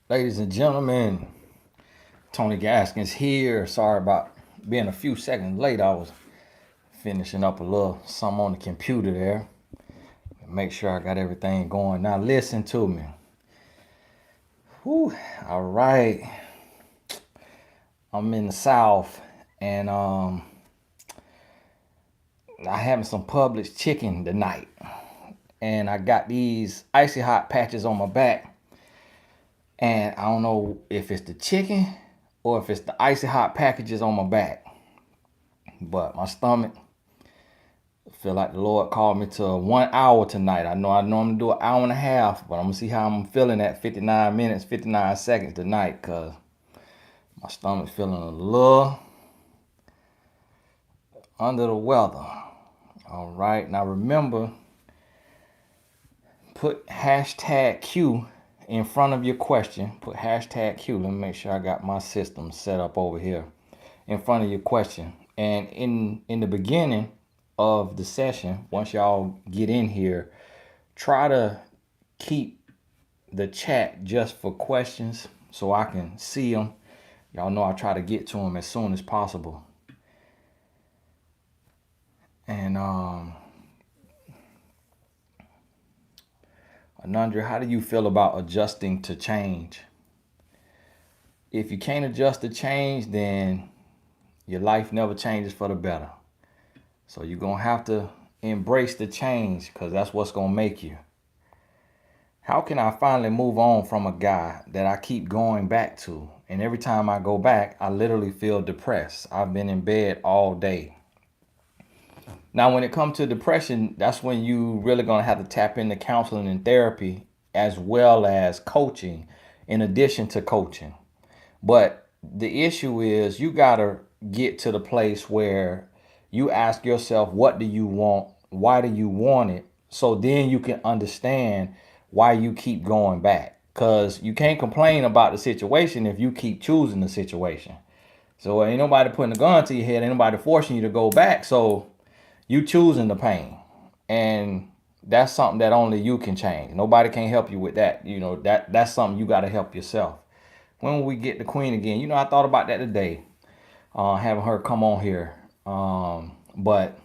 Ladies and gentlemen, Tony Gaskins here. Sorry about being a few seconds late. I was finishing up a little something on the computer there. Make sure I got everything going. Now listen to me. Whew, all right. I'm in the South and I having some Publix chicken tonight. And I got these icy hot patches on my back. And I don't know if it's the chicken or if it's the icy hot packages on my back. But my stomach feel like the Lord called me to 1 hour tonight. I know I normally do an hour and a half, but I'm gonna see how I'm feeling at 59 minutes, 59 seconds tonight, cause my stomach's feeling a little under the weather. All right, now remember, put hashtag Q in front of your question. Put hashtag Q. Let me make sure I got my system set up over here in front of your question. And in the beginning of the session, once y'all get in here, try to keep the chat just for questions so I can see them. Y'all know I try to get to them as soon as possible. And Anandra, how do you feel about adjusting to change? If you can't adjust to change, then your life never changes for the better. So you're going to have to embrace the change because that's what's going to make you. How can I finally move on from a guy that I keep going back to? And every time I go back, I literally feel depressed. I've been in bed all day. Now, when it comes to depression, that's when you really going to have to tap into counseling and therapy as well as coaching in addition to coaching. But the issue is you got to get to the place where you ask yourself, what do you want? Why do you want it? So then you can understand why you keep going back. Because you can't complain about the situation if you keep choosing the situation. So ain't nobody putting a gun to your head, ain't nobody forcing you to go back. So you choosing the pain. And that's something that only you can change. Nobody can help you with that. You know, that's something you got to help yourself. When will we get the queen again? You know, I thought about that today, having her come on here. But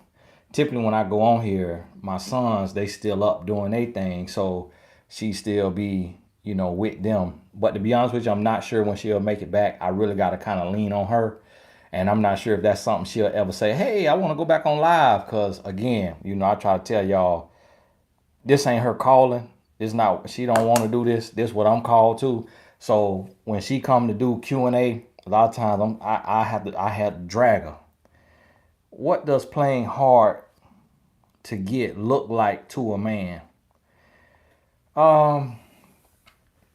typically when I go on here, my sons, they still up doing their thing. So she still be, with them. But to be honest with you, I'm not sure when she'll make it back. I really got to kind of lean on her. And I'm not sure if that's something she'll ever say, hey, I want to go back on live. Because again, I try to tell y'all, this ain't her calling. It's not, she don't want to do this. This what I'm called to. So when she come to do Q&A, a lot of times I had to drag her. What does playing hard to get look like to a man?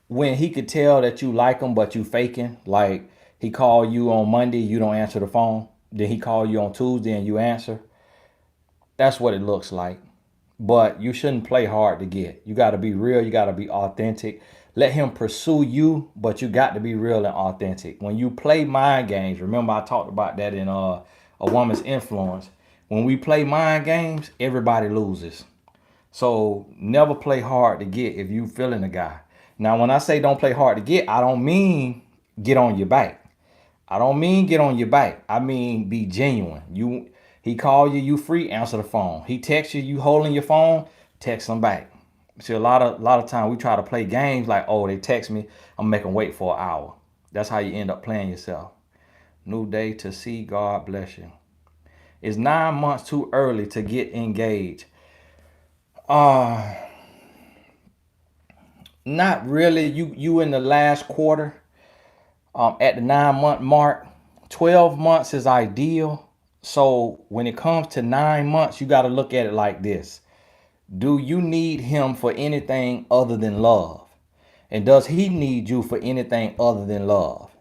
When he could tell that you like him, but you faking, like he call you on Monday, you don't answer the phone. Then he call you on Tuesday and you answer. That's what it looks like. But you shouldn't play hard to get. You got to be real. You got to be authentic. Let him pursue you, but you got to be real and authentic. When you play mind games, remember I talked about that in A Woman's Influence. When we play mind games, everybody loses. So never play hard to get if you feeling a guy. Now, when I say don't play hard to get, I don't mean get on your back. I don't mean get on your back. I mean be genuine. He call you, you free, answer the phone. He text you, you holding your phone, text him back. See, a lot of time we try to play games like, oh, they text me, I'm making wait for an hour. That's how you end up playing yourself. New day to see, God bless you. Is 9 months too early to get engaged? Not really. You in the last quarter, at the 9 month mark. 12 months is ideal. So when it comes to 9 months, you got to look at it like this. Do you need him for anything other than love? And does he need you for anything other than love?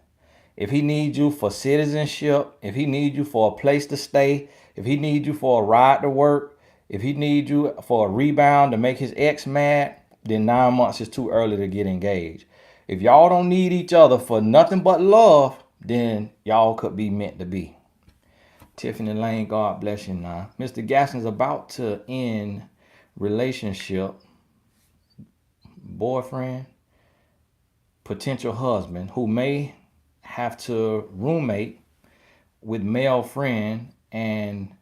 If he needs you for citizenship, if he needs you for a place to stay, if he needs you for a ride to work, if he needs you for a rebound to make his ex mad, then 9 months is too early to get engaged. If y'all don't need each other for nothing but love, then y'all could be meant to be. Tiffany Lane, God bless you now. Mr. Gaston's about to end relationship, boyfriend, potential husband who may have to roommate with male friend and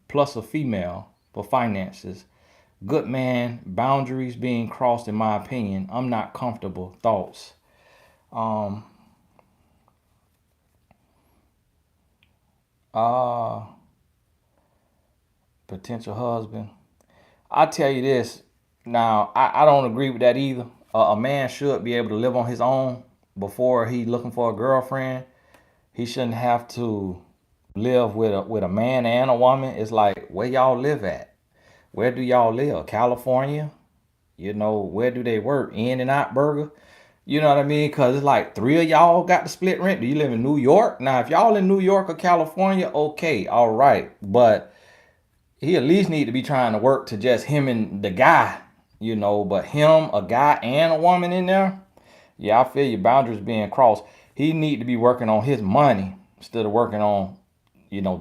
plus a female for finances. Good man, boundaries being crossed in my opinion. I'm not comfortable. Thoughts. Um uh Potential husband. I tell you this. Now, I don't agree with that either. A man should be able to live on his own before he looking for a girlfriend. He shouldn't have to live with a man and a woman. It's like, where y'all live at? Where do y'all live? California? Where do they work? In and Out Burger? You know what I mean? Because it's like three of y'all got to split rent. Do you live in New York? Now, if y'all in New York or California, okay, all right. But he at least need to be trying to work to just him and the guy, but him, a guy and a woman in there. Yeah, I feel your boundaries being crossed. He need to be working on his money instead of working on,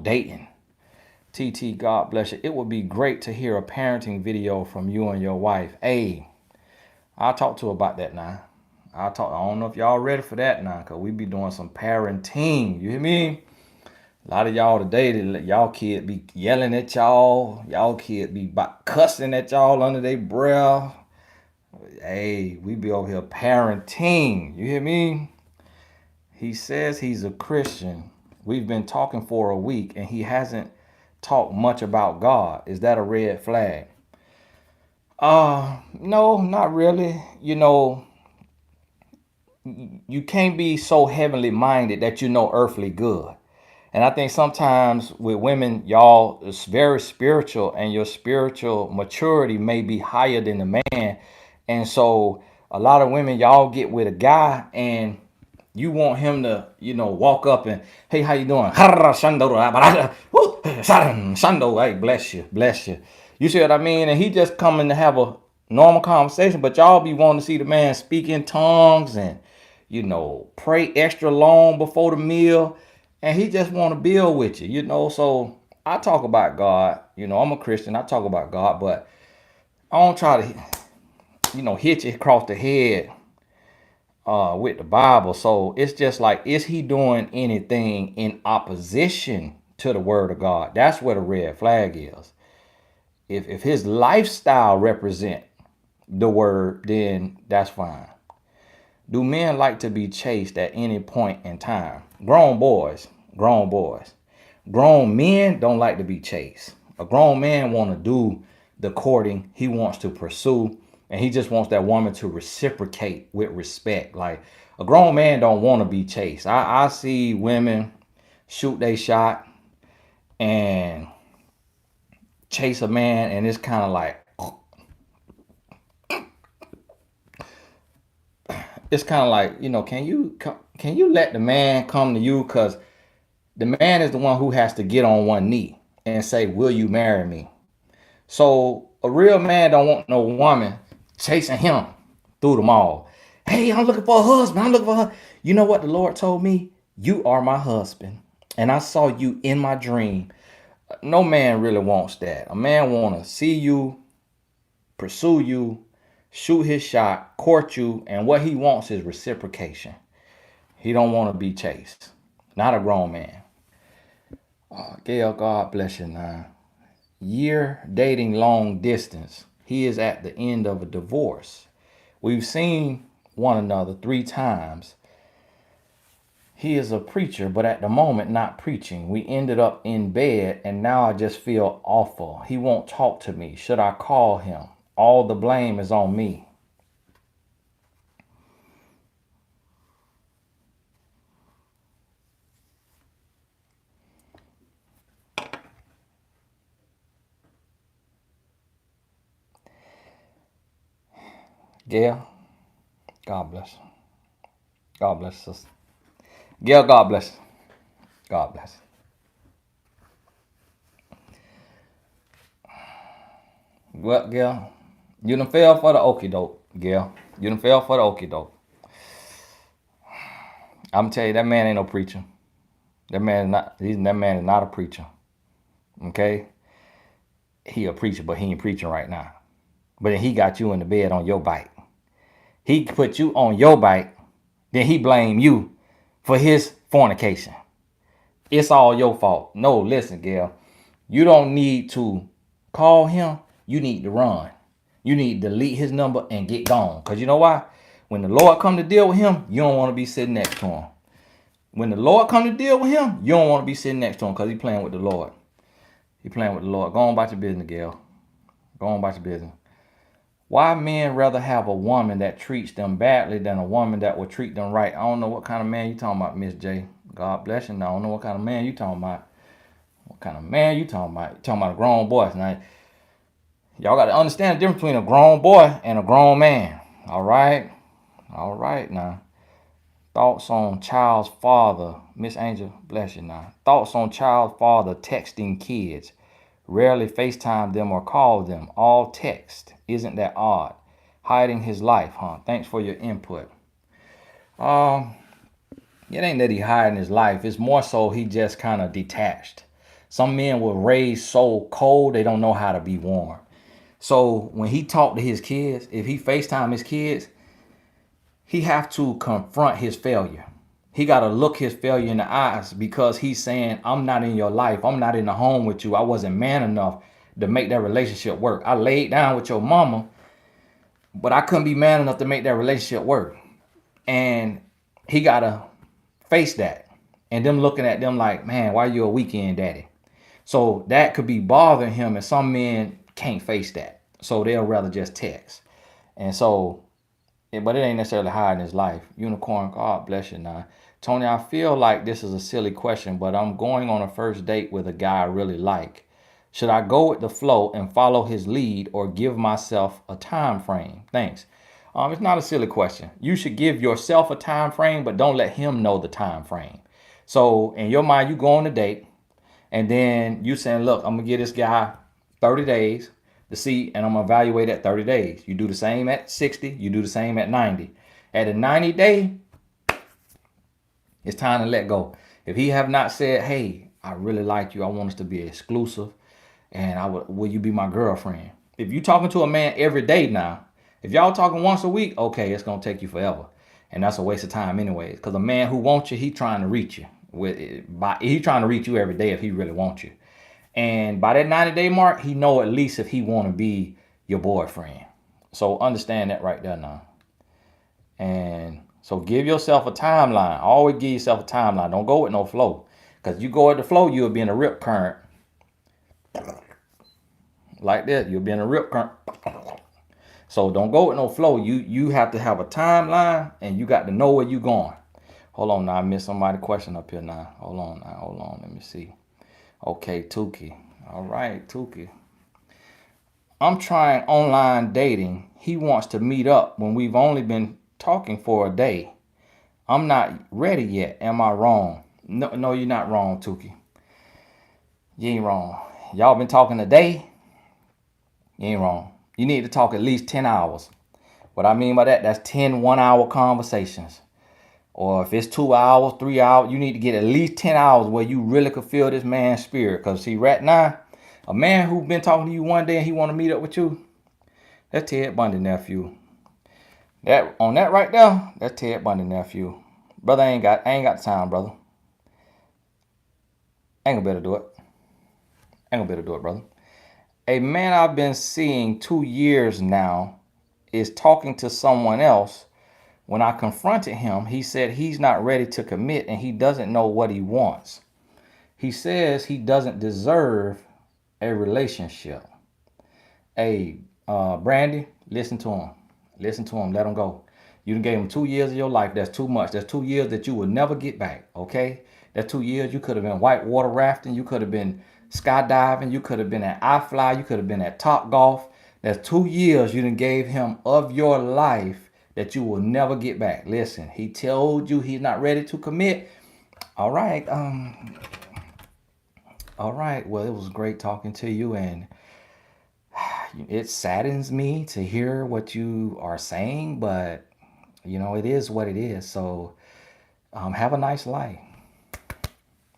dating. TT, God bless you. It would be great to hear a parenting video from you and your wife. Hey, I'll talk to her about that now. I don't know if y'all ready for that now, because we be doing some parenting. You hear me? A lot of y'all today, y'all kid be yelling at y'all. Y'all kid be cussing at y'all under their breath. Hey, we be over here parenting. You hear me? He says he's a Christian. We've been talking for a week and he hasn't talked much about God. Is that a red flag? No, not really. You can't be so heavenly minded that you know earthly good. And I think sometimes with women, y'all is very spiritual and your spiritual maturity may be higher than the man. And so a lot of women, y'all get with a guy and you want him to, walk up and, hey, how you doing? Shando, hey, bless you, bless you. You see what I mean? And he just coming to have a normal conversation, but y'all be wanting to see the man speak in tongues and, pray extra long before the meal. And he just want to build with you, So I talk about God. I'm a Christian. I talk about God, but I don't try to, hit you across the head with the Bible. So it's just like, is he doing anything in opposition to the word of God? That's where the red flag is. If his lifestyle represent the word, then that's fine. Do men like to be chased at any point in time? Grown boys. Grown men don't like to be chased. A grown man want to do the courting. He wants to pursue, and he just wants that woman to reciprocate with respect. Like, a grown man don't want to be chased. I see women shoot they shot and chase a man, and it's kind of like, can you let the man come to you? Because the man is the one who has to get on one knee and say, will you marry me? So a real man don't want no woman chasing him through the mall. Hey, I'm looking for a husband. I'm looking for her. You know what the Lord told me? You are my husband. And I saw you in my dream. No man really wants that. A man want to see you, pursue you, shoot his shot, court you, and what he wants is reciprocation. He don't want to be chased. Not a grown man. Gail, God bless you now. Year dating long distance. He is at the end of a divorce. We've seen one another 3 times. He is a preacher, but at the moment not preaching. We ended up in bed and now I just feel awful. He won't talk to me. Should I call him? All the blame is on me. Gail, God bless. God bless us. Gail, God bless. God bless. Well, Gail, you done fell for the okie doke, Gail. You done fell for the okie doke. I'm tell you, that man ain't no preacher. That man is not a preacher. Okay? He a preacher, but he ain't preaching right now. But then he got you in the bed on your bike. He put you on your bike, then he blame you for his fornication. It's all your fault. No, listen, Gail. You don't need to call him. You need to run. You need to delete his number and get gone. Because you know why? When the Lord come to deal with him, you don't want to be sitting next to him. When the Lord come to deal with him, you don't want to be sitting next to him because he's playing with the Lord. He playing with the Lord. Go on about your business, Gail. Go on about your business. Why men rather have a woman that treats them badly than a woman that will treat them right? I don't know what kind of man you talking about, Miss J. God bless you. I don't know what kind of man you talking about. What kind of man you talking about? You talking about a grown boy. Now, y'all got to understand the difference between a grown boy and a grown man. All right? All right now. Thoughts on child's father. Miss Angel, bless you now. Thoughts on child's father texting kids. Rarely FaceTime them or call them. All text. Isn't that odd? Hiding his life, huh? Thanks for your input. It ain't that he hiding his life. It's more so he just kind of detached. Some men were raised so cold they don't know how to be warm. So when he talked to his kids, if he FaceTime his kids, he have to confront his failure. He got to look his failure in the eyes because he's saying, I'm not in your life. I'm not in the home with you. I wasn't man enough to make that relationship work. I laid down with your mama, but I couldn't be man enough to make that relationship work. And he got to face that. And them looking at them like, man, why you a weekend daddy? So that could be bothering him. And some men can't face that. So they'll rather just text. And so, but it ain't necessarily hiding his life. Unicorn, God bless you now. Tony, I feel like this is a silly question, but I'm going on a first date with a guy I really like. Should I go with the flow and follow his lead or give myself a time frame? Thanks. It's not a silly question. You should give yourself a time frame, but don't let him know the time frame. So in your mind, you go on a date, and then you saying, look, I'm going to give this guy 30 days to see, and I'm going to evaluate at 30 days. You do the same at 60. You do the same at 90. At the 90 day, it's time to let go. If he have not said, hey, I really like you. I want us to be exclusive. And will you be my girlfriend? If you talking to a man every day now, if y'all talking once a week, okay, it's going to take you forever. And that's a waste of time anyways. Because a man who wants you, he trying to reach you. He trying to reach you every day if he really wants you. And by that 90-day mark, he know at least if he want to be your boyfriend. So understand that right there now. And so give yourself a timeline. Always give yourself a timeline. Don't go with no flow. Because you go with the flow, you'll be in a rip current. Like that. You'll be in a rip current. So don't go with no flow. You have to have a timeline and you got to know where you're going. Hold on now. I missed somebody's question up here now. Hold on. Let me see. Okay, Tukey. All right, Tukey. I'm trying online dating. He wants to meet up when we've only been talking for a day. I'm not ready yet. Am I wrong? No, you're not wrong, Tukey. You ain't wrong. Y'all been talking a day? You ain't wrong. You need to talk at least 10 hours. What I mean by that, that's 10 1-hour conversations. Or if it's 2 hours, 3 hours, you need to get at least 10 hours where you really could feel this man's spirit. Because see, right now, a man who's been talking to you one day and he want to meet up with you, that's Ted Bundy nephew. That right there, that's Ted Bundy nephew. Brother, I ain't got the time, brother. Ain't gonna be able to do it. Brother. A man I've been seeing 2 years now is talking to someone else. When I confronted him, he said he's not ready to commit and he doesn't know what he wants. He says he doesn't deserve a relationship. Hey, Brandy, listen to him. Let him go. You done gave him 2 years of your life. That's too much. That's 2 years that you will never get back, okay? That's 2 years you could have been whitewater rafting. You could have been skydiving. You could have been at iFly. You could have been at Top Golf. That's 2 years you done gave him of your life that you will never get back. Listen, he told you he's not ready to commit. All right. Well, it was great talking to you, and it saddens me to hear what you are saying, but it is what it is. So have a nice life.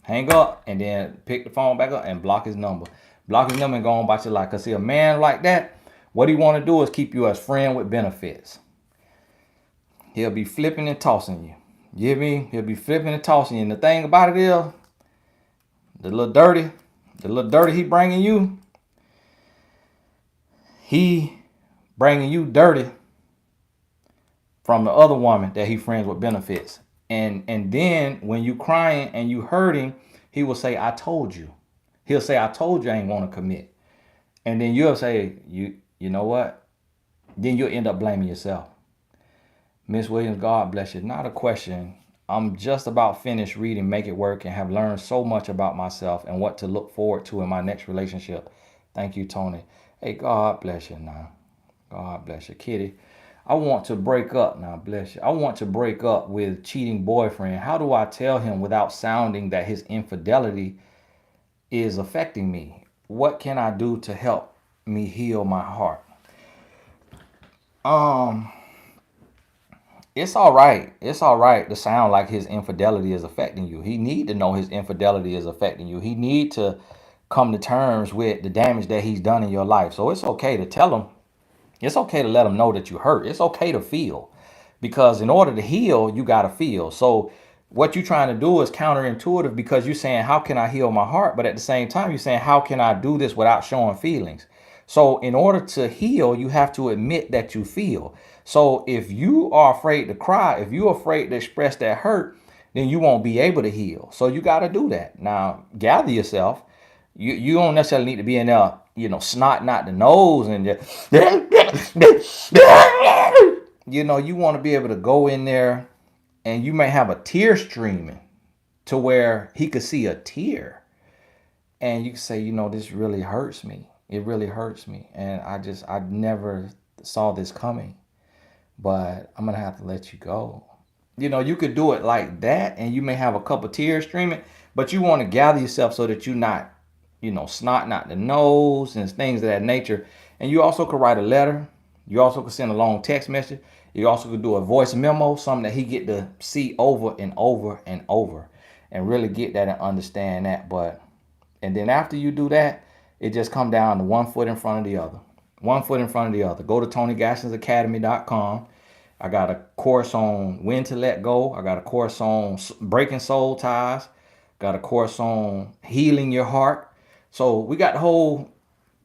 Hang up and then pick the phone back up and block his number. Block his number and go on about your life. Because see, a man like that, what he want to do is keep you as friend with benefits. he'll be flipping and tossing you. You hear me? He'll be flipping and tossing you. And the thing about it is, the little dirty he bringing you dirty from the other woman that he friends with benefits. And then when you crying and you hurting, he will say, I told you. He'll say, I told you I ain't want to commit. And then you'll say, you know what? Then you'll end up blaming yourself. Miss Williams, God bless you. Not a question. I'm just about finished reading Make It Work and have learned so much about myself and what to look forward to in my next relationship. Thank you, Tony. Hey, God bless you now. God bless you, Kitty. I want to break up now, bless you. I want to break up with cheating boyfriend. How do I tell him without sounding that his infidelity is affecting me? What can I do to help me heal my heart? It's all right. It's all right to sound like his infidelity is affecting you. He need to know his infidelity is affecting you. He need to come to terms with the damage that he's done in your life. So it's okay to tell him. It's okay to let him know that you hurt. It's okay to feel, because in order to heal, you got to feel. So what you're trying to do is counterintuitive, because you're saying, how can I heal my heart? But at the same time, you're saying, how can I do this without showing feelings? So in order to heal, you have to admit that you feel. So if you are afraid to cry, if you're afraid to express that hurt, then you won't be able to heal. So you got to do that. Now, gather yourself. You don't necessarily need to be in there, snotting out the nose and just, you want to be able to go in there, and you may have a tear streaming to where he could see a tear. And you can say, this really hurts me. It really hurts me. And I never saw this coming, but I'm going to have to let you go. You could do it like that, and you may have a couple tears streaming, but you want to gather yourself so that you're not, snotting out the nose and things of that nature. And you also could write a letter. You also could send a long text message. You also could do a voice memo, something that he get to see over and over and over, and really get that and understand that. And then after you do that, it just come down to one foot in front of the other. One foot in front of the other. Go to TonyGastinsAcademy.com. I got a course on when to let go. I got a course on breaking soul ties. Got a course on healing your heart. So we got all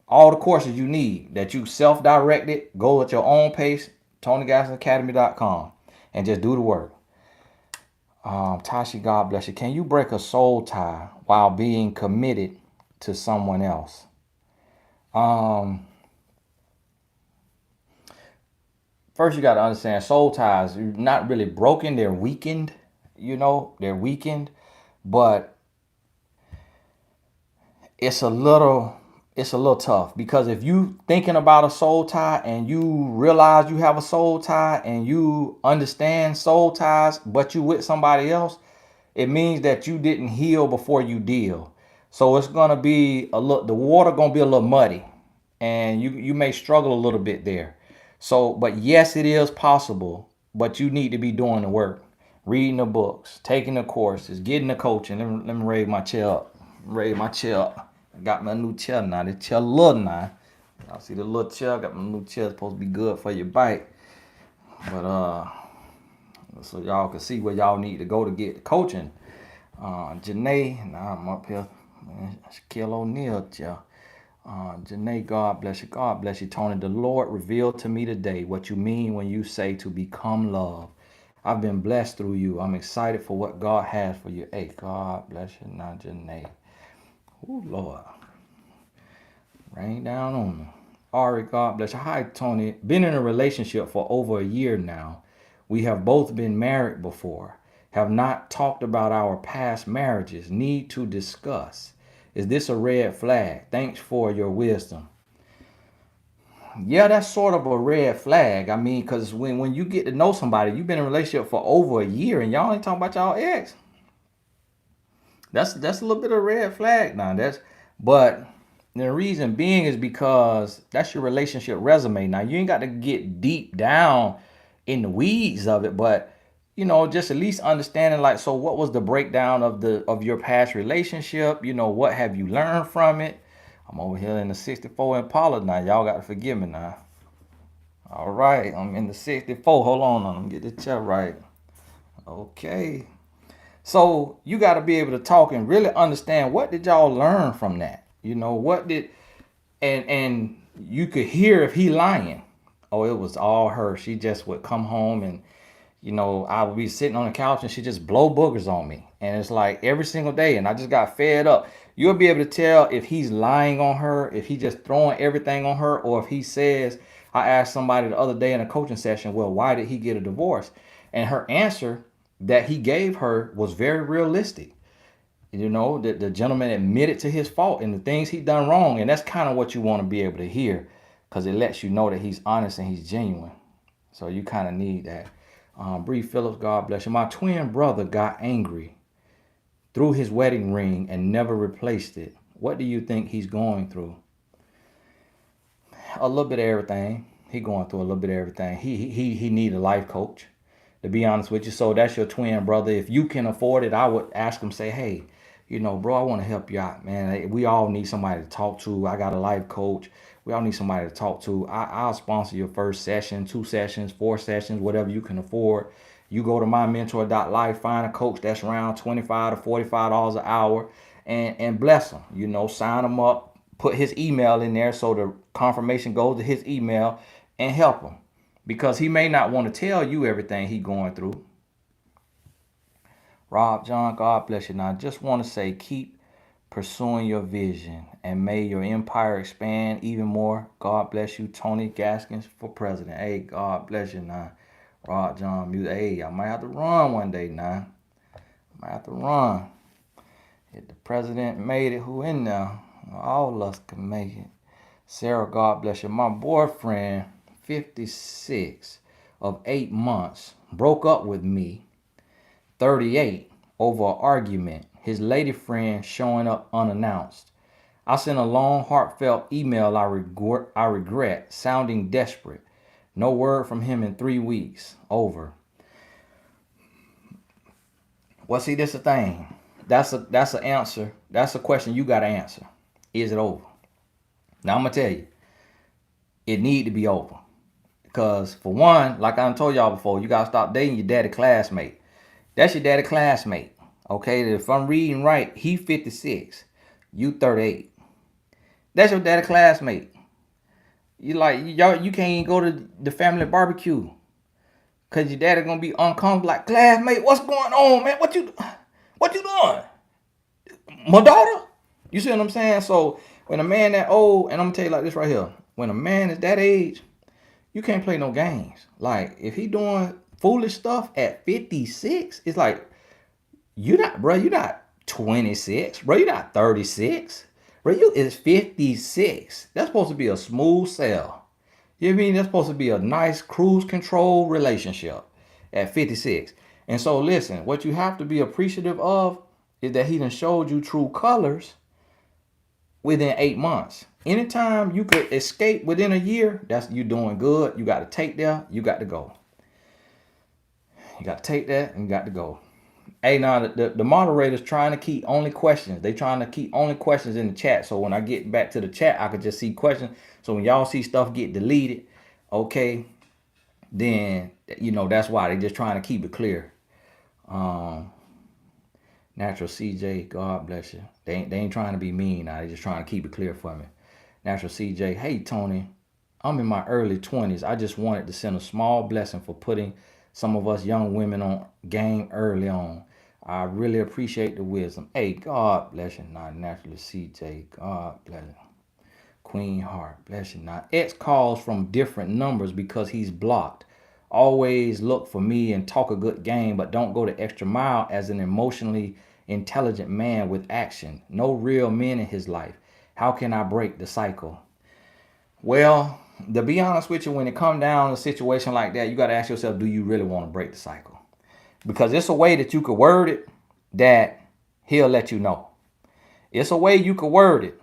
the courses you need that you self-directed. Go at your own pace. TonyGastinsAcademy.com, and just do the work. Tashi, God bless you. Can you break a soul tie while being committed to someone else? First, you got to understand, soul ties are not really broken. They're weakened. They're weakened, but it's a little tough, because if you thinking about a soul tie and you realize you have a soul tie and you understand soul ties, but you with somebody else, it means that you didn't heal before you deal. So it's gonna be the water gonna be a little muddy, and you may struggle a little bit there. So, but yes, it is possible, but you need to be doing the work, reading the books, taking the courses, getting the coaching. Let me raise my chair up. I got my new chair now. This chair little now. Y'all see the little chair? I got my new chair. It's supposed to be good for your bike. But so y'all can see where y'all need to go to get the coaching. Janae, now I'm up here. Shaquille O'Neal chair. Janae, God bless you. God bless you, Tony. The Lord revealed to me today what you mean when you say to become love. I've been blessed through you. I'm excited for what God has for you. Hey, God bless you now, Janae. Oh, Lord. Rain down on me. Ari, God bless you. Hi, Tony. Been in a relationship for over a year now. We have both been married before. Have not talked about our past marriages. Need to discuss. Is this a red flag? Thanks for your wisdom. Yeah, that's sort of a red flag. I mean, because when you get to know somebody, you've been in a relationship for over a year and y'all ain't talking about y'all ex. That's a little bit of a red flag now. But the reason being is because that's your relationship resume. Now, you ain't got to get deep down in the weeds of it, but just at least understanding, like, so what was the breakdown of your past relationship? What have you learned from it? I'm over here in the 64 Impala now. Y'all got to forgive me now. All right, I'm in the 64. Hold on, let me get this chat right. Okay. So you got to be able to talk and really understand what did y'all learn from that. You know what did, and you could hear if he lying. Oh, it was all her. She just would come home and I would be sitting on the couch and she just blow boogers on me. And it's like every single day. And I just got fed up. You'll be able to tell if he's lying on her, if he just throwing everything on her, or if he says, I asked somebody the other day in a coaching session, well, why did he get a divorce? And her answer that he gave her was very realistic. The gentleman admitted to his fault and the things he done wrong. And that's kind of what you want to be able to hear because it lets you know that he's honest and he's genuine. So you kind of need that. Bree Phillips, God bless you. My twin brother got angry, threw his wedding ring, and never replaced it. What do you think he's going through? A little bit of everything. He going through a little bit of everything. He need a life coach, to be honest with you. So that's your twin brother. If you can afford it, I would ask him, say, hey, bro, I want to help you out, man. We all need somebody to talk to. I got a life coach. We all need somebody to talk to. I'll sponsor your first session, 2 sessions, 4 sessions, whatever you can afford. You go to mymentor.life, find a coach that's around $25 to $45 an hour, and bless them. Sign them up, put his email in there so the confirmation goes to his email, and help him because he may not want to tell you everything he going through. Rob John, God bless you. Now, I just want to say, keep pursuing your vision and may your empire expand even more. God bless you, Tony Gaskins for president. Hey, God bless you now. Rob John music. Hey, I might have to run one day now. I might have to run. If the president made it, who in there? All of us can make it. Sarah, God bless you. My boyfriend, 56 of 8 months, broke up with me, 38, over an argument. His lady friend showing up unannounced. I sent a long, heartfelt email I regret, sounding desperate. No word from him in 3 weeks. Over. Well, see, this is the thing. That's an answer. That's a question you got to answer. Is it over? Now, I'm going to tell you. It need to be over. Because, for one, like I told y'all before, you got to stop dating your daddy classmate. That's your daddy classmate. Okay, if I'm reading right, he 56, you 38. That's your daddy classmate. You can't even go to the family barbecue because your daddy gonna be uncomfortable. Like, classmate, what's going on, man? What you doing? My daughter? You see what I'm saying? So when a man that old, and I'm gonna tell you like this right here, when a man is that age, you can't play no games. Like, if he doing foolish stuff at 56, it's like, you're not 26, bro. You're not 36. Bro, you is 56. That's supposed to be a smooth sail. You know what I mean? That's supposed to be a nice cruise control relationship at 56. And so listen, what you have to be appreciative of is that he done showed you true colors within 8 months. Anytime you could escape within a year, that's you doing good. You got to take there, you got to go. You got to take that and you got to go. Hey, now the moderators trying to keep only questions. They trying to keep only questions in the chat. So when I get back to the chat, I could just see questions. So when y'all see stuff get deleted, okay, then that's why they just trying to keep it clear. Natural CJ, God bless you. They ain't trying to be mean now. They just trying to keep it clear for me. Natural CJ, hey Tony, I'm in my early 20s. I just wanted to send a small blessing for putting some of us young women on game early on. I really appreciate the wisdom. Hey, God bless you. Not naturally, CJ. God bless you. Queen Heart, bless you. Now, X calls from different numbers because he's blocked. Always look for me and talk a good game, but don't go the extra mile as an emotionally intelligent man with action. No real men in his life. How can I break the cycle? Well, to be honest with you, when it comes down to a situation like that, you got to ask yourself, do you really want to break the cycle? Because it's a way that you could word it that he'll let you know. It's a way you could word it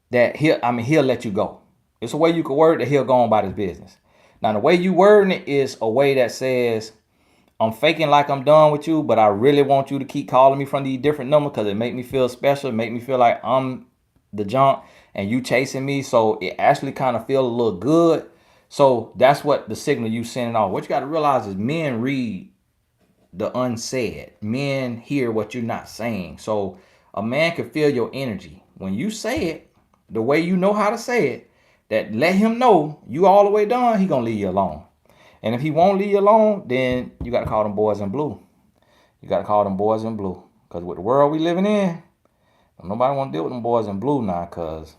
that he'll let you go. It's a way you could word it that he'll go on about his business. Now, the way you wording it is a way that says, I'm faking like I'm done with you, but I really want you to keep calling me from these different numbers because it make me feel special. It make me feel like I'm the junk and you chasing me. So it actually kind of feel a little good So that's what the signal you sending off. What you got to realize is men read the unsaid. Men hear what you're not saying. So a man can feel your energy. When you say it the way you know how to say it, that let him know you all the way done, he gonna leave you alone. And if he won't leave you alone, then you got to call them boys in blue. You got to call them boys in blue. Because with the world we living in, nobody want to deal with them boys in blue now, because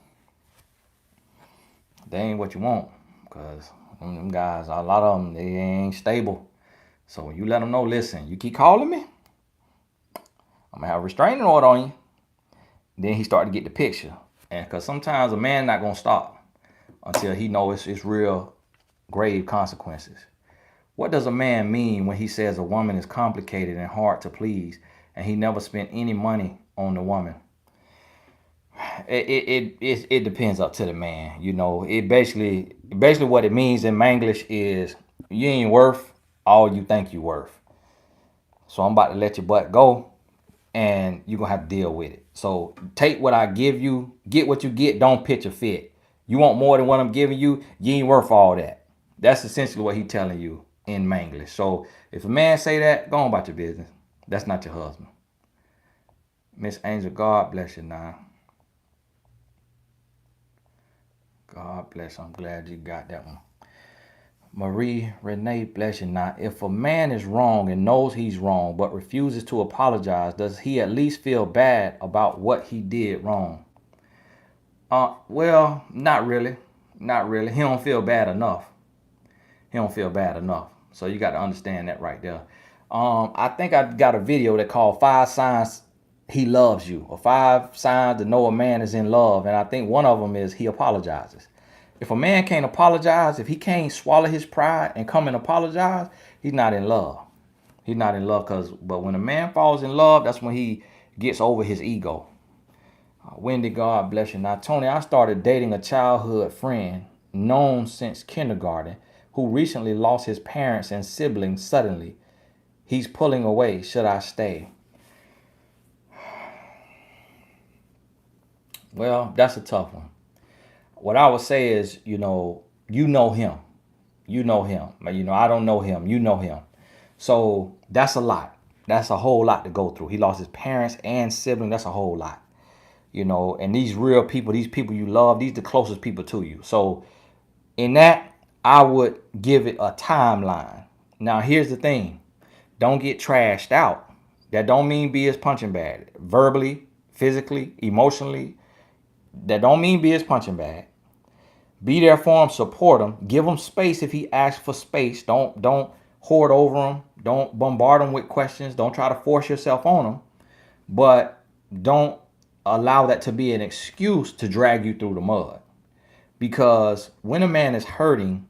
they ain't what you want. Because them guys, a lot of them, they ain't stable. So when you let them know, listen, you keep calling me, I'm going to have a restraining order on you. Then he start to get the picture. And because sometimes a man not going to stop until he knows it's real grave consequences. What does a man mean when he says a woman is complicated and hard to please and he never spent any money on the woman? It depends up to the man. You know, it basically what it means in Manglish is you ain't worth all you think you worth. So I'm about to let your butt go, and you're gonna have to deal with it. So take what I give you, get what you get, don't pitch a fit. You want more than what I'm giving you, you ain't worth all that. That's essentially what he's telling you in Manglish. So if a man say that, go on about your business. That's not your husband. Miss Angel, God bless you now. God bless. I'm glad you got that one. Marie Renee, bless you now. If a man is wrong and knows he's wrong but refuses to apologize, does he at least feel bad about what he did wrong? Well, not really. Not really. He don't feel bad enough. He don't feel bad enough. So you got to understand that right there. I think I got a video that called 5 Signs He Loves You, or 5 Signs to Know a Man is in Love. And I think one of them is he apologizes. If a man can't apologize, if he can't swallow his pride and come and apologize, he's not in love. He's not in love. But when a man falls in love, that's when he gets over his ego. Wendy, God bless you. Now, Tony, I started dating a childhood friend known since kindergarten who recently lost his parents and siblings suddenly. He's pulling away. Should I stay? Well, that's a tough one. What I would say is, you know him. You know him. I don't know him. You know him. So that's a lot. That's a whole lot to go through. He lost his parents and siblings. That's a whole lot. And these real people, these people you love, these the closest people to you. So in that, I would give it a timeline. Now, here's the thing. Don't get trashed out. That don't mean be his punching bag. Verbally, physically, emotionally. That don't mean be his punching bag. Be there for him, support him, give him space if he asks for space. Don't hoard over him. Don't bombard him with questions. Don't try to force yourself on him. But don't allow that to be an excuse to drag you through the mud. Because when a man is hurting,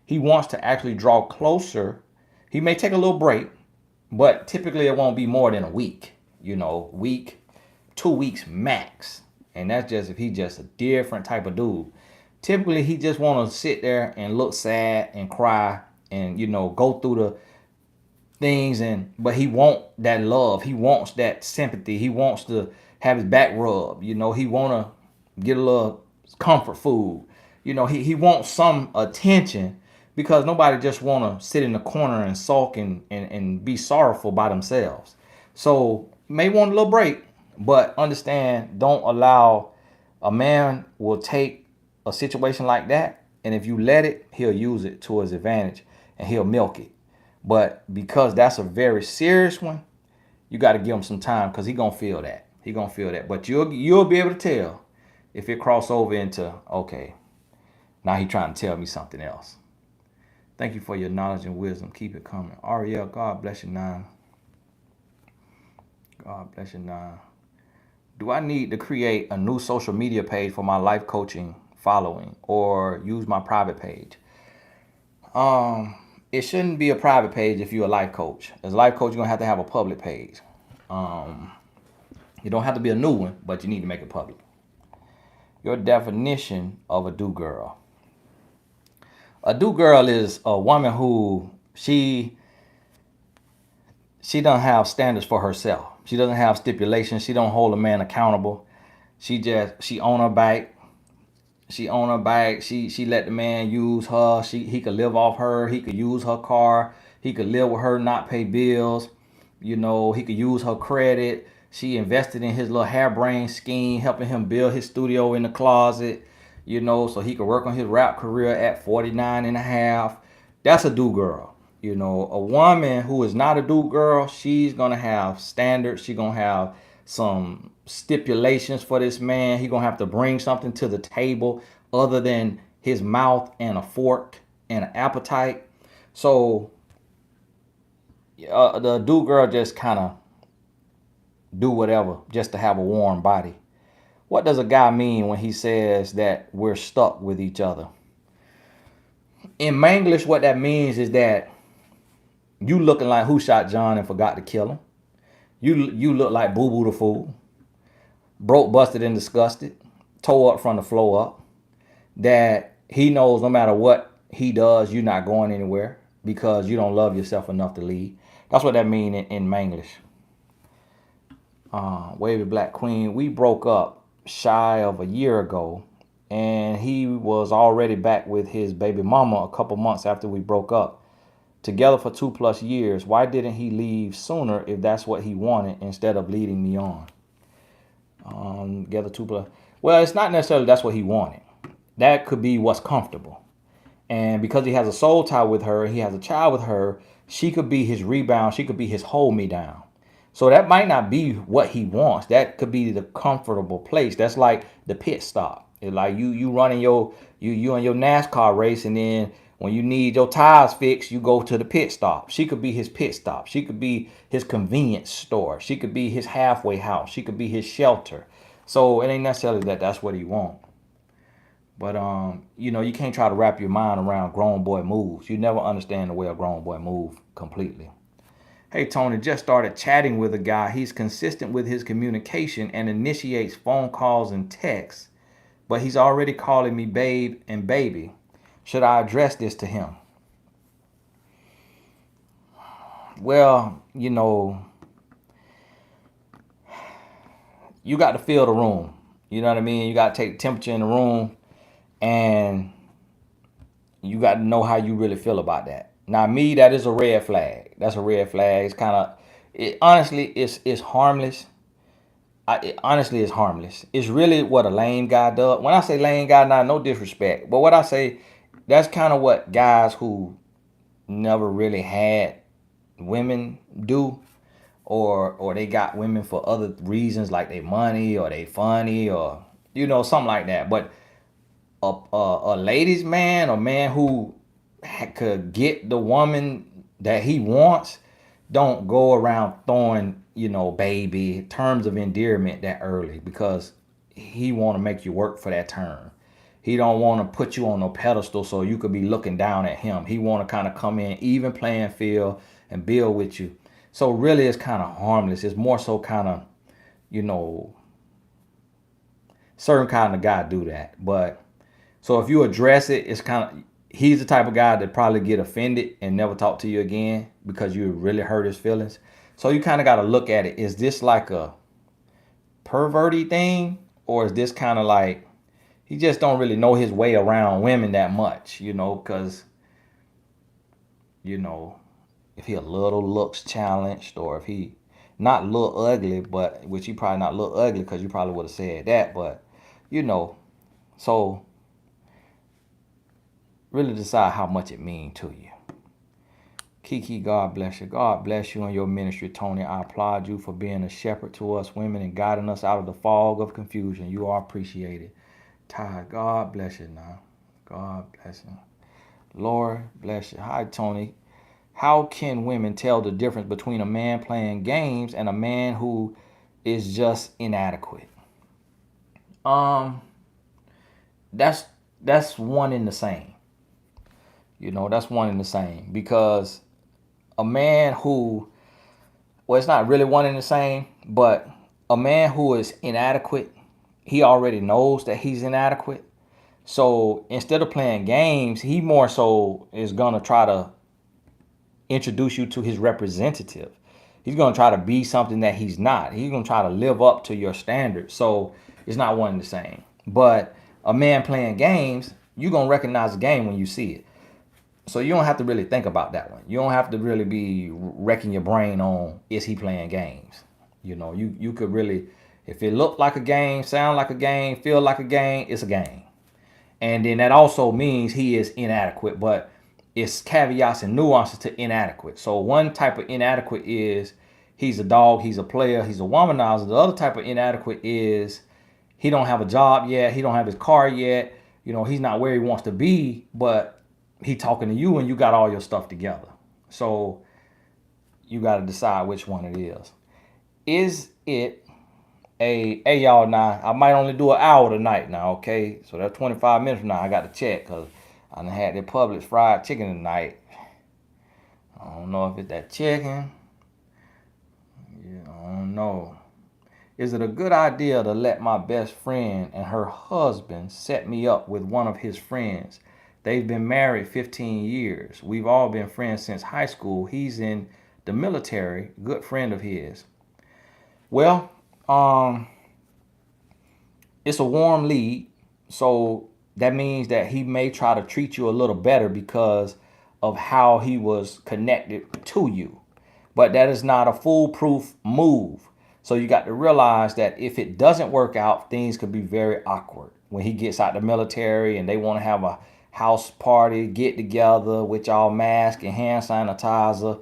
he wants to actually draw closer. He may take a little break, but typically it won't be more than a week. Week, 2 weeks max. And that's just if he's just a different type of dude. Typically, he just want to sit there and look sad and cry and, go through the things. But he wants that love. He wants that sympathy. He wants to have his back rubbed. He want to get a little comfort food. He wants some attention, because nobody just want to sit in the corner and sulk and be sorrowful by themselves. So you may want a little break, but understand, don't allow a man will take a situation like that, and if you let it, he'll use it to his advantage and he'll milk it. But because that's a very serious one, you got to give him some time, because he's gonna feel that. But you'll be able to tell if it cross over into, okay, now he trying to tell me something else. Thank you for your knowledge and wisdom. Keep it coming. Ariel, God bless you now. God bless you now. Do I need to create a new social media page for my life coaching following, or use my private page? It shouldn't be a private page if you're a life coach. As a life coach, you're going to have a public page. You don't have to be a new one, but you need to make it public. Your definition of a do-girl. A do-girl is a woman who she doesn't have standards for herself. She doesn't have stipulations. She don't hold a man accountable. She on her back. She own her bike. She let the man use her. He could live off her. He could use her car. He could live with her, not pay bills. He could use her credit. She invested in his little harebrained scheme, helping him build his studio in the closet, so he could work on his rap career at 49 and a half. That's a do girl. A woman who is not a do girl, she's going to have standards. She's going to have some stipulations for this man. He's going to have to bring something to the table other than his mouth and a fork and an appetite. So the do girl just kind of do whatever just to have a warm body. What does a guy mean when he says that we're stuck with each other? In Manglish, what that means is that you looking like Who Shot John and forgot to kill him. You look like Boo Boo the Fool. Broke, busted, and disgusted. Tore up from the floor up. That he knows no matter what he does, you're not going anywhere because you don't love yourself enough to leave. That's what that means in Manglish. Wavy Black Queen, we broke up shy of a year ago, and he was already back with his baby mama a couple months after we broke up. Together for 2+ years. Why didn't he leave sooner if that's what he wanted instead of leading me on? Together 2+. Well, it's not necessarily that's what he wanted. That could be what's comfortable. And because he has a soul tie with her, he has a child with her, she could be his rebound. She could be his hold me down. So that might not be what he wants. That could be the comfortable place. That's like the pit stop. It's like you running you in your NASCAR race, and then when you need your tires fixed, you go to the pit stop. She could be his pit stop. She could be his convenience store. She could be his halfway house. She could be his shelter. So it ain't necessarily that that's what he wants. But you can't try to wrap your mind around grown boy moves. You never understand the way a grown boy moves completely. Hey, Tony, just started chatting with a guy. He's consistent with his communication and initiates phone calls and texts, but he's already calling me babe and baby. Should I address this to him? Well, you got to feel the room. You know what I mean? You got to take the temperature in the room, and you got to know how you really feel about that. Now, me, that is a red flag. That's a red flag. It's kind of, honestly, it's harmless. Honestly, it's harmless. It's really what a lame guy does. When I say lame guy, not no disrespect, but what I say, that's kind of what guys who never really had women do, or they got women for other reasons like they money or they funny or something like that. But a ladies man, a man who could get the woman that he wants, don't go around throwing baby terms of endearment that early, because he want to make you work for that term. He don't want to put you on no pedestal so you could be looking down at him. He want to kind of come in even playing field and build with you. So really it's kind of harmless. It's more so kind of, certain kind of guy do that. But so if you address it, it's kind of, he's the type of guy that probably get offended and never talk to you again because you really hurt his feelings. So you kind of got to look at it. Is this like a perverty thing, or is this kind of like he just don't really know his way around women that much, because, if he a little looks challenged, or if he not look ugly, but which he probably not look ugly because you probably would have said that, but so really decide how much it mean to you. Kiki, God bless you. God bless you and your ministry, Tony. I applaud you for being a shepherd to us women and guiding us out of the fog of confusion. You are appreciated. Ty, God bless you now. God bless you. Lord bless you. Hi, Tony. How can women tell the difference between a man playing games and a man who is just inadequate? That's one and the same. That's one and the same, because a man who, well, it's not really one and the same, but a man who is inadequate, he already knows that he's inadequate. So instead of playing games, he more so is going to try to introduce you to his representative. He's going to try to be something that he's not. He's going to try to live up to your standards. So it's not one and the same. But a man playing games, you're going to recognize the game when you see it. So you don't have to really think about that one. You don't have to really be wrecking your brain on, is he playing games? You could really, if it looked like a game, sound like a game, feel like a game, it's a game. And then that also means he is inadequate, but it's caveats and nuances to inadequate. So one type of inadequate is he's a dog, he's a player, he's a womanizer. The other type of inadequate is he don't have a job yet, he don't have his car yet, he's not where he wants to be, but he talking to you and you got all your stuff together. So you got to decide which one it is. Is it hey y'all, now I might only do an hour tonight now, okay? So that's 25 minutes from now. I got to check because I done had that Publix fried chicken tonight. I don't know if it's that chicken. Yeah, I don't know. Is it a good idea to let my best friend and her husband set me up with one of his friends? They've been married 15 years. We've all been friends since high school. He's in the military, good friend of his. Well, it's a warm lead, so that means that he may try to treat you a little better because of how he was connected to you. But that is not a foolproof move. So you got to realize that if it doesn't work out, things could be very awkward. When he gets out the military and they want to have a house party, get together with y'all mask and hand sanitizer,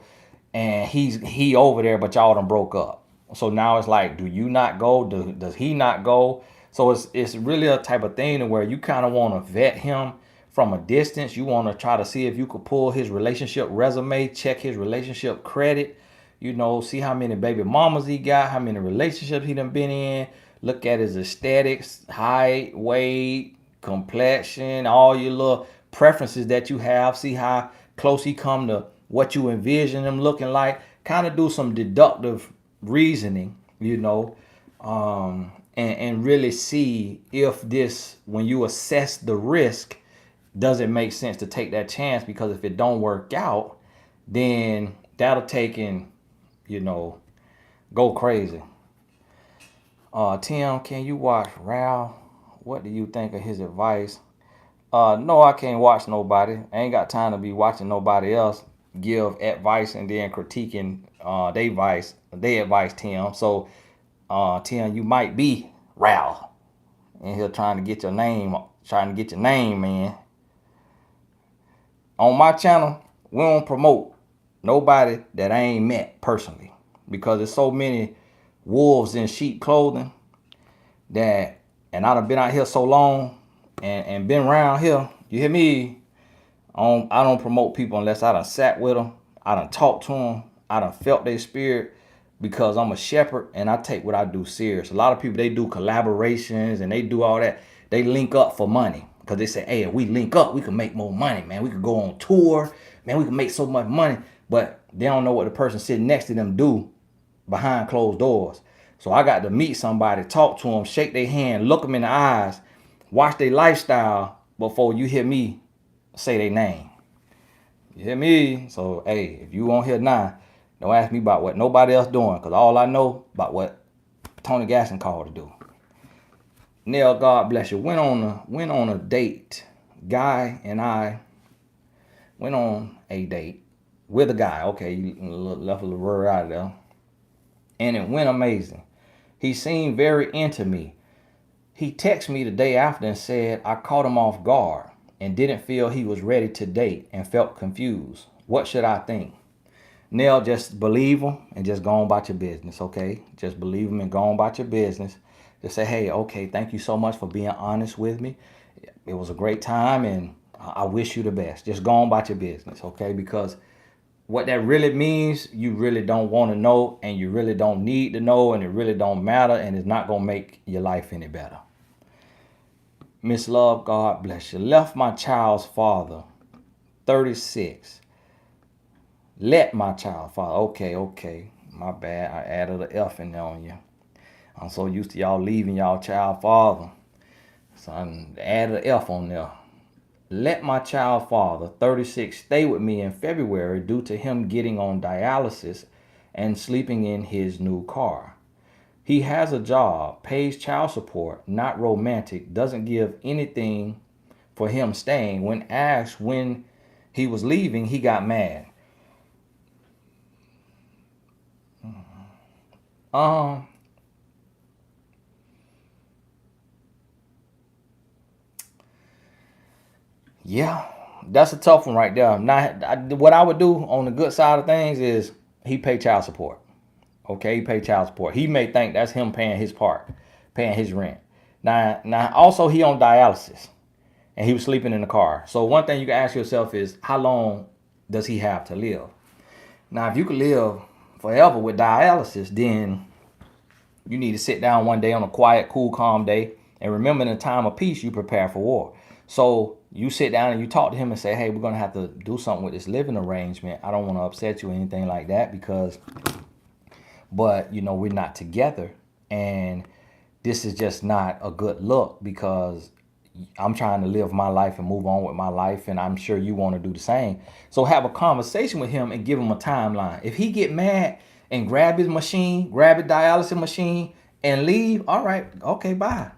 and he over there, but y'all done broke up. So now it's like, do you not go? Does he not go? So it's really a type of thing where you kind of want to vet him from a distance. You want to try to see if you could pull his relationship resume, check his relationship credit, see how many baby mamas he got, how many relationships he done been in, look at his aesthetics, height, weight, complexion, all your little preferences that you have, see how close he come to what you envision him looking like, kind of do some deductive reasoning, and really see if this, when you assess the risk, does it make sense to take that chance? Because if it don't work out, then that'll take in, go crazy. Tim, can you watch Ralph? What do you think of his advice? No, I can't watch nobody. I ain't got time to be watching nobody else give advice and then critiquing their advice, Tim. So, Tim, you might be Ralph in here trying to get your name, man. On my channel, we don't promote nobody that I ain't met personally because there's so many wolves in sheep clothing that, and I done been out here so long and been around here, you hear me? I don't promote people unless I done sat with them, I done talked to them, I done felt their spirit, because I'm a shepherd and I take what I do serious. A lot of people, they do collaborations and they do all that. They link up for money because they say, hey, if we link up, we can make more money, man. We could go on tour, man. We can make so much money, but they don't know what the person sitting next to them do behind closed doors. So I got to meet somebody, talk to them, shake their hand, look them in the eyes, watch their lifestyle before you hear me say their name. You hear me? So, hey, if you on here now, don't ask me about what nobody else doing, because all I know about what Tony Gasson called to do. Neil, God bless you. Went on a date. Guy and I went on a date with a guy. Okay, you left a little word out of there. And it went amazing. He seemed very into me. He texted me the day after and said I caught him off guard and didn't feel he was ready to date and felt confused. What should I think? Neil, just believe him and just go on about your business, okay? Just believe him and go on about your business. Just say, hey, okay, thank you so much for being honest with me. It was a great time and I wish you the best. Just go on about your business, okay? Because what that really means, you really don't want to know and you really don't need to know and it really don't matter and it's not going to make your life any better. Miss Love, God bless you. Left my child's father, 36. Let my child father. Okay. My bad. I added an F in there on you. I'm so used to y'all leaving y'all child father. So I added an F on there. Let my child father, 36, stay with me in February due to him getting on dialysis and sleeping in his new car. He has a job, pays child support, not romantic, doesn't give anything for him staying. When asked when he was leaving, he got mad. Um, yeah, that's a tough one right there. Now, what I would do on the good side of things is he pay child support. Okay, he pay child support. He may think that's him paying his part, paying his rent. Now, also he on dialysis, and he was sleeping in the car. So one thing you can ask yourself is, how long does he have to live? Now, if you could live forever with dialysis, then you need to sit down one day on a quiet, cool, calm day and remember, in a time of peace, you prepare for war. So you sit down and you talk to him and say, hey, we're going to have to do something with this living arrangement. I don't want to upset you or anything like that but we're not together. And this is just not a good look, because I'm trying to live my life and move on with my life, and I'm sure you want to do the same. So have a conversation with him and give him a timeline. If he get mad and grab his machine, grab his dialysis machine and leave, all right, okay, bye.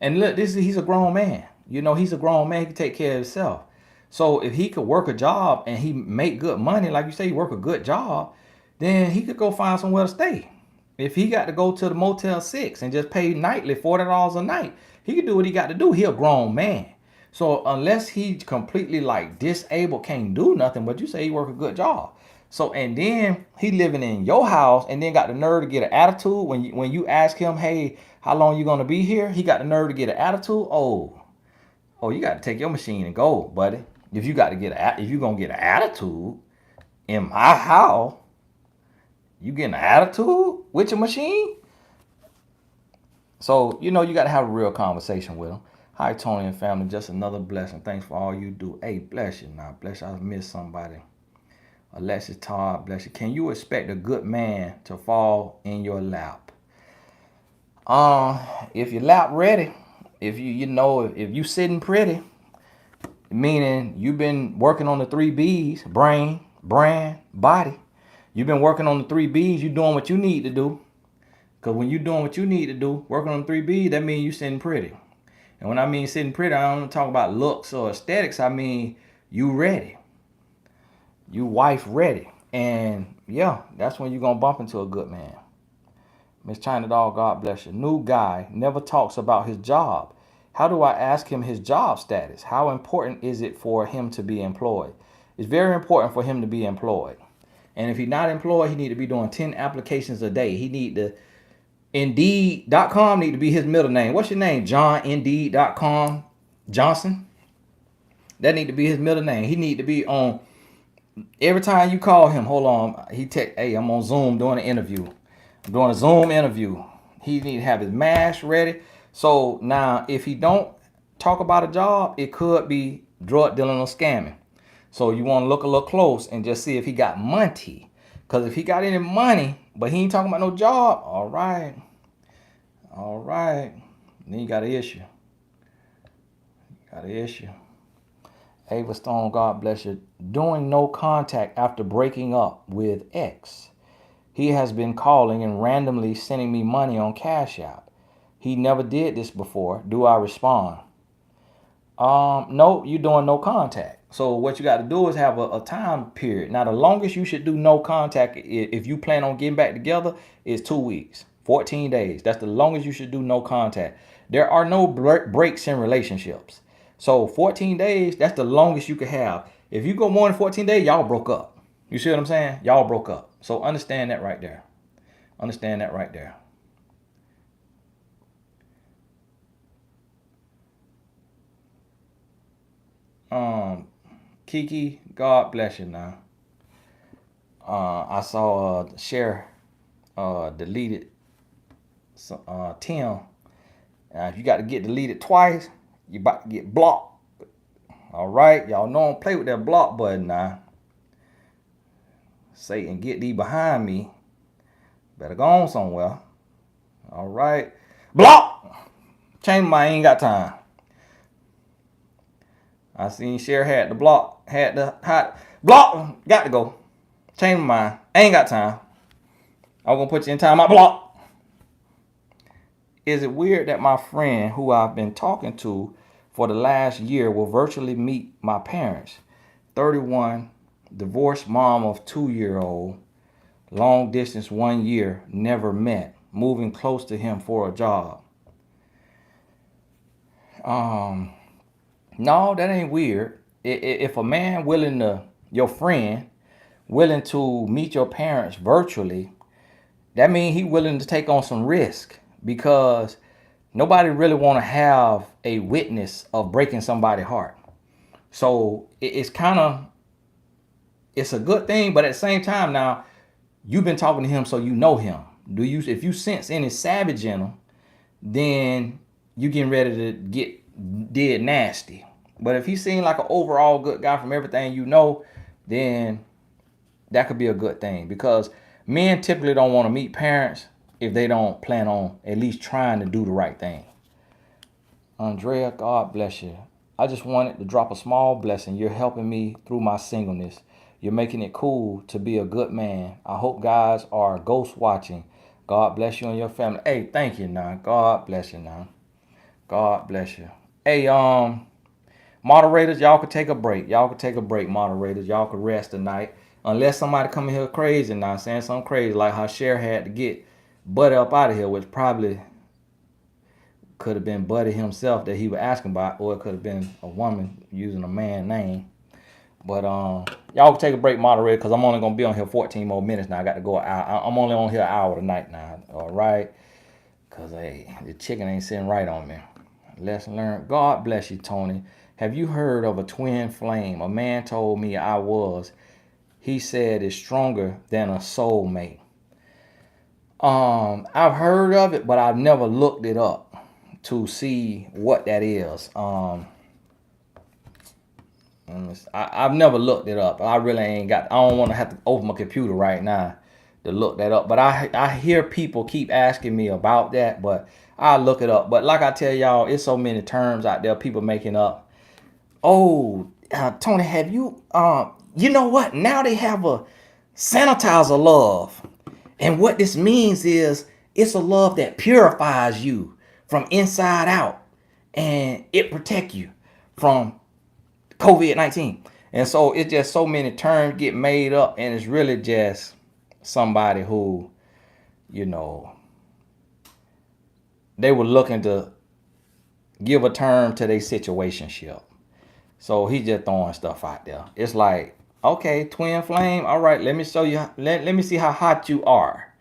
And look, he's a grown man. He's a grown man. He can take care of himself. So if he could work a job and he make good money, like you say, he work a good job, then he could go find somewhere to stay. If he got to go to the Motel 6 and just pay nightly $40 a night, he can do what he got to do. He a grown man. So unless he completely like disabled, can't do nothing, but you say he work a good job. So, and then he living in your house and then got the nerve to get an attitude when you ask him, hey, how long you gonna be here? He got the nerve to get an attitude. Oh, you got to take your machine and go, buddy. If you gonna get an attitude in my house, you getting an attitude with your machine? So, you got to have a real conversation with him. Hi, Tony and family. Just another blessing. Thanks for all you do. Hey, bless you now. Bless you. I missed somebody. Alexis Todd, bless you. Can you expect a good man to fall in your lap? If your lap ready, if you sitting pretty, meaning you've been working on the 3 B's, brain, brand, body. You've been working on the 3 B's, you're doing what you need to do. Because when you're doing what you need to do, working on the 3 B's, that means you sitting pretty. And when I mean sitting pretty, I don't talk about looks or aesthetics. I mean you ready. You wife ready. And yeah, that's when you're going to bump into a good man. Miss China Doll, God bless you. New guy, never talks about his job. How do I ask him his job status? How important is it for him to be employed? It's very important for him to be employed. And if he's not employed, he need to be doing 10 applications a day. He need to, Indeed.com need to be his middle name. What's your name? John, Indeed.com Johnson. That need to be his middle name. He need to be on, every time you call him, hold on, hey, I'm on Zoom doing an interview. I'm doing a Zoom interview. He need to have his mask ready. So now, if he don't talk about a job, it could be drug dealing or scamming. So you want to look a little close and just see if he got money. Because if he got any money, but he ain't talking about no job, all right. Then you got an issue. Ava Stone, God bless you. Doing no contact after breaking up with ex. He has been calling and randomly sending me money on Cash App. He never did this before. Do I respond? No, you're doing no contact. So what you got to do is have a time period. Now, the longest you should do no contact, if you plan on getting back together, is 2 weeks, 14 days. That's the longest you should do no contact. There are no breaks in relationships. So 14 days, that's the longest you could have. If you go more than 14 days, y'all broke up. You see what I'm saying? Y'all broke up. So understand that right there. Kiki, God bless you now. I saw share deleted Tim. If you got to get deleted twice, you about to get blocked. All right, y'all know I don't play with that block button now. Satan, get thee behind me. Better go on somewhere. All right, block. Change my, ain't got time. I seen Cher had the block, block, got to go. Change my mind, ain't got time. I'm gonna put you in time, my block. Is it weird that my friend who I've been talking to for the last year will virtually meet my parents? 31, divorced mom of 2-year-old, long distance 1 year, never met, moving close to him for a job. Um, no, that ain't weird. If a man your friend, willing to meet your parents virtually, that means he willing to take on some risk because nobody really want to have a witness of breaking somebody's heart. So it's a good thing, but at the same time now, you've been talking to him, so you know him. If you sense any savage in him, then you getting ready to get dead nasty. But if he seems like an overall good guy from everything you know, then that could be a good thing because men typically don't want to meet parents if they don't plan on at least trying to do the right thing. Andrea, God bless you. I just wanted to drop a small blessing. You're helping me through my singleness. You're making it cool to be a good man. I hope guys are ghost watching. God bless you and your family. Hey, thank you now. God bless you now. God bless you. Hey, moderators, y'all could take a break. Y'all could take a break, moderators. Y'all could rest tonight. Unless somebody come in here crazy now, saying something crazy like how Cher had to get Buddy up out of here, which probably could have been Buddy himself that he was asking about, or it could have been a woman using a man name. But y'all can take a break, moderator, because I'm only gonna be on here 14 more minutes now. I got to go an hour. I'm only on here an hour tonight now. All right, cause hey, the chicken ain't sitting right on me. Lesson learned. God bless you, Tony. Have you heard of a twin flame? A man told me I was. He said it's stronger than a soulmate. I've heard of it, but I've never looked it up to see what that is. I've never looked it up. I really ain't got. I don't want to have to open my computer right now to look that up. But I hear people keep asking me about that, but I look it up. But like I tell y'all, it's so many terms out there people making up. Oh, Tony, have you? You know what? Now they have a sanitizer love, and what this means is it's a love that purifies you from inside out, and it protect you from COVID-19. And so it's just so many terms get made up, and it's really just somebody who, you know, they were looking to give a term to their situationship. So he's just throwing stuff out there. It's like, okay, twin flame. All right, let me show you. Let me see how hot you are.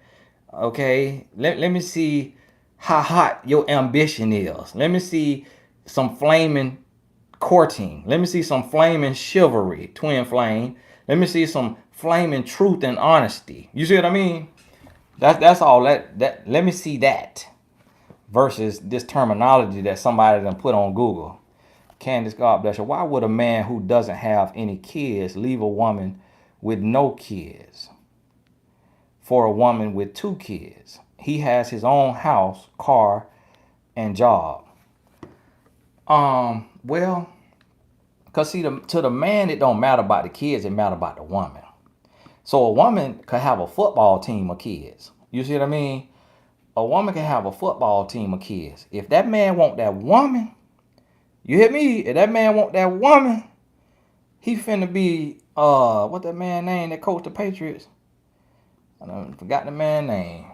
Okay, let me see how hot your ambition is. Let me see some flaming courting. Let me see some flaming chivalry, twin flame. Let me see some flaming truth and honesty. You see what I mean? That's all that let me see that versus this terminology that somebody done put on Google. Candace, God bless her. Why would a man who doesn't have any kids leave a woman with no kids for a woman with 2 kids? He has his own house, car, and job. Well, because see, to the man, it don't matter about the kids, it matter about the woman. So a woman could have a football team of kids. You see what I mean? A woman can have a football team of kids. If that man want that woman, you hear me? If that man want that woman, he finna be, what that man name that coached the Patriots? I done forgot the man name.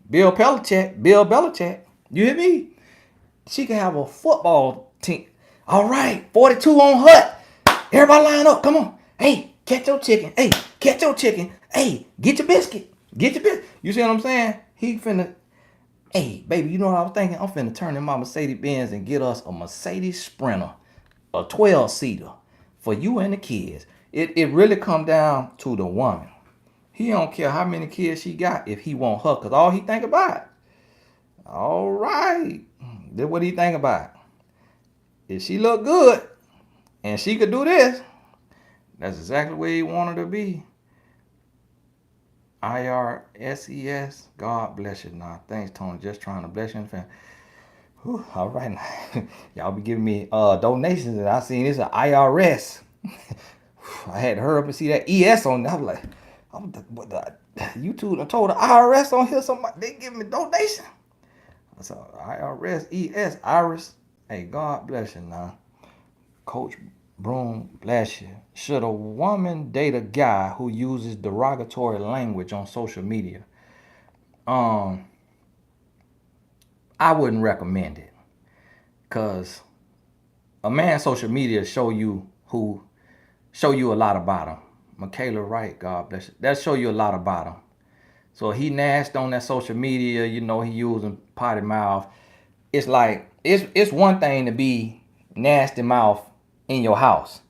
Bill Belichick. You hear me? She can have a football team. All right, 42 on Hut. Everybody line up. Come on. Hey, catch your chicken. Hey, catch your chicken. Hey, get your biscuit. Get your biscuit. You see what I'm saying? He finna. Hey, baby, you know what I was thinking? I'm finna turn in my Mercedes-Benz and get us a Mercedes Sprinter, a 12-seater for you and the kids. It really come down to the woman. He don't care how many kids she got if he want her, because all he think about. All right. That's what he think about. If she look good and she could do this, that's exactly where he want her to be. IRSES, God bless you now. Thanks, Tony. Just trying to bless you and family. Whew, all right. Y'all be giving me donations, and I seen this an IRS. I had to hurry up and see that ES on there. I was like, YouTube, I told the IRS on here somebody they giving me donation. So IRS, Iris. Hey, God bless you now. Coach Broom, bless you. Should a woman date a guy who uses derogatory language on social media? Um, I wouldn't recommend it. Cause a man's social media show you a lot about him. Michaela Wright, God bless you. That show you a lot about him. So he nasty on that social media, he using potty mouth. It's like it's one thing to be nasty mouth in your house.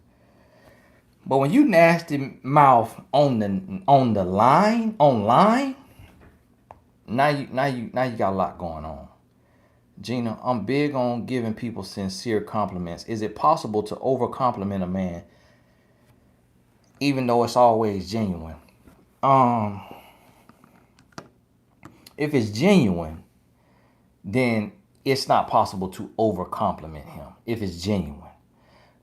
But when you nasty mouth on the line, online, now you got a lot going on. Gina, I'm big on giving people sincere compliments. Is it possible to over compliment a man even though it's always genuine? Um, if it's genuine, then it's not possible to over compliment him if it's genuine.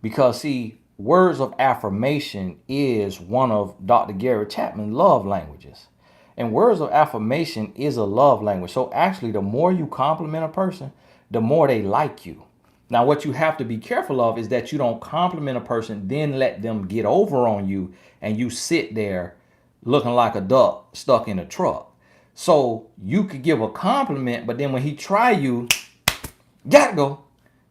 Because see, words of affirmation is one of Dr. Gary Chapman's love languages. And words of affirmation is a love language. So actually, the more you compliment a person, the more they like you. Now, what you have to be careful of is that you don't compliment a person, then let them get over on you, and you sit there looking like a duck stuck in a truck. So you could give a compliment, but then when he try you, gotta go.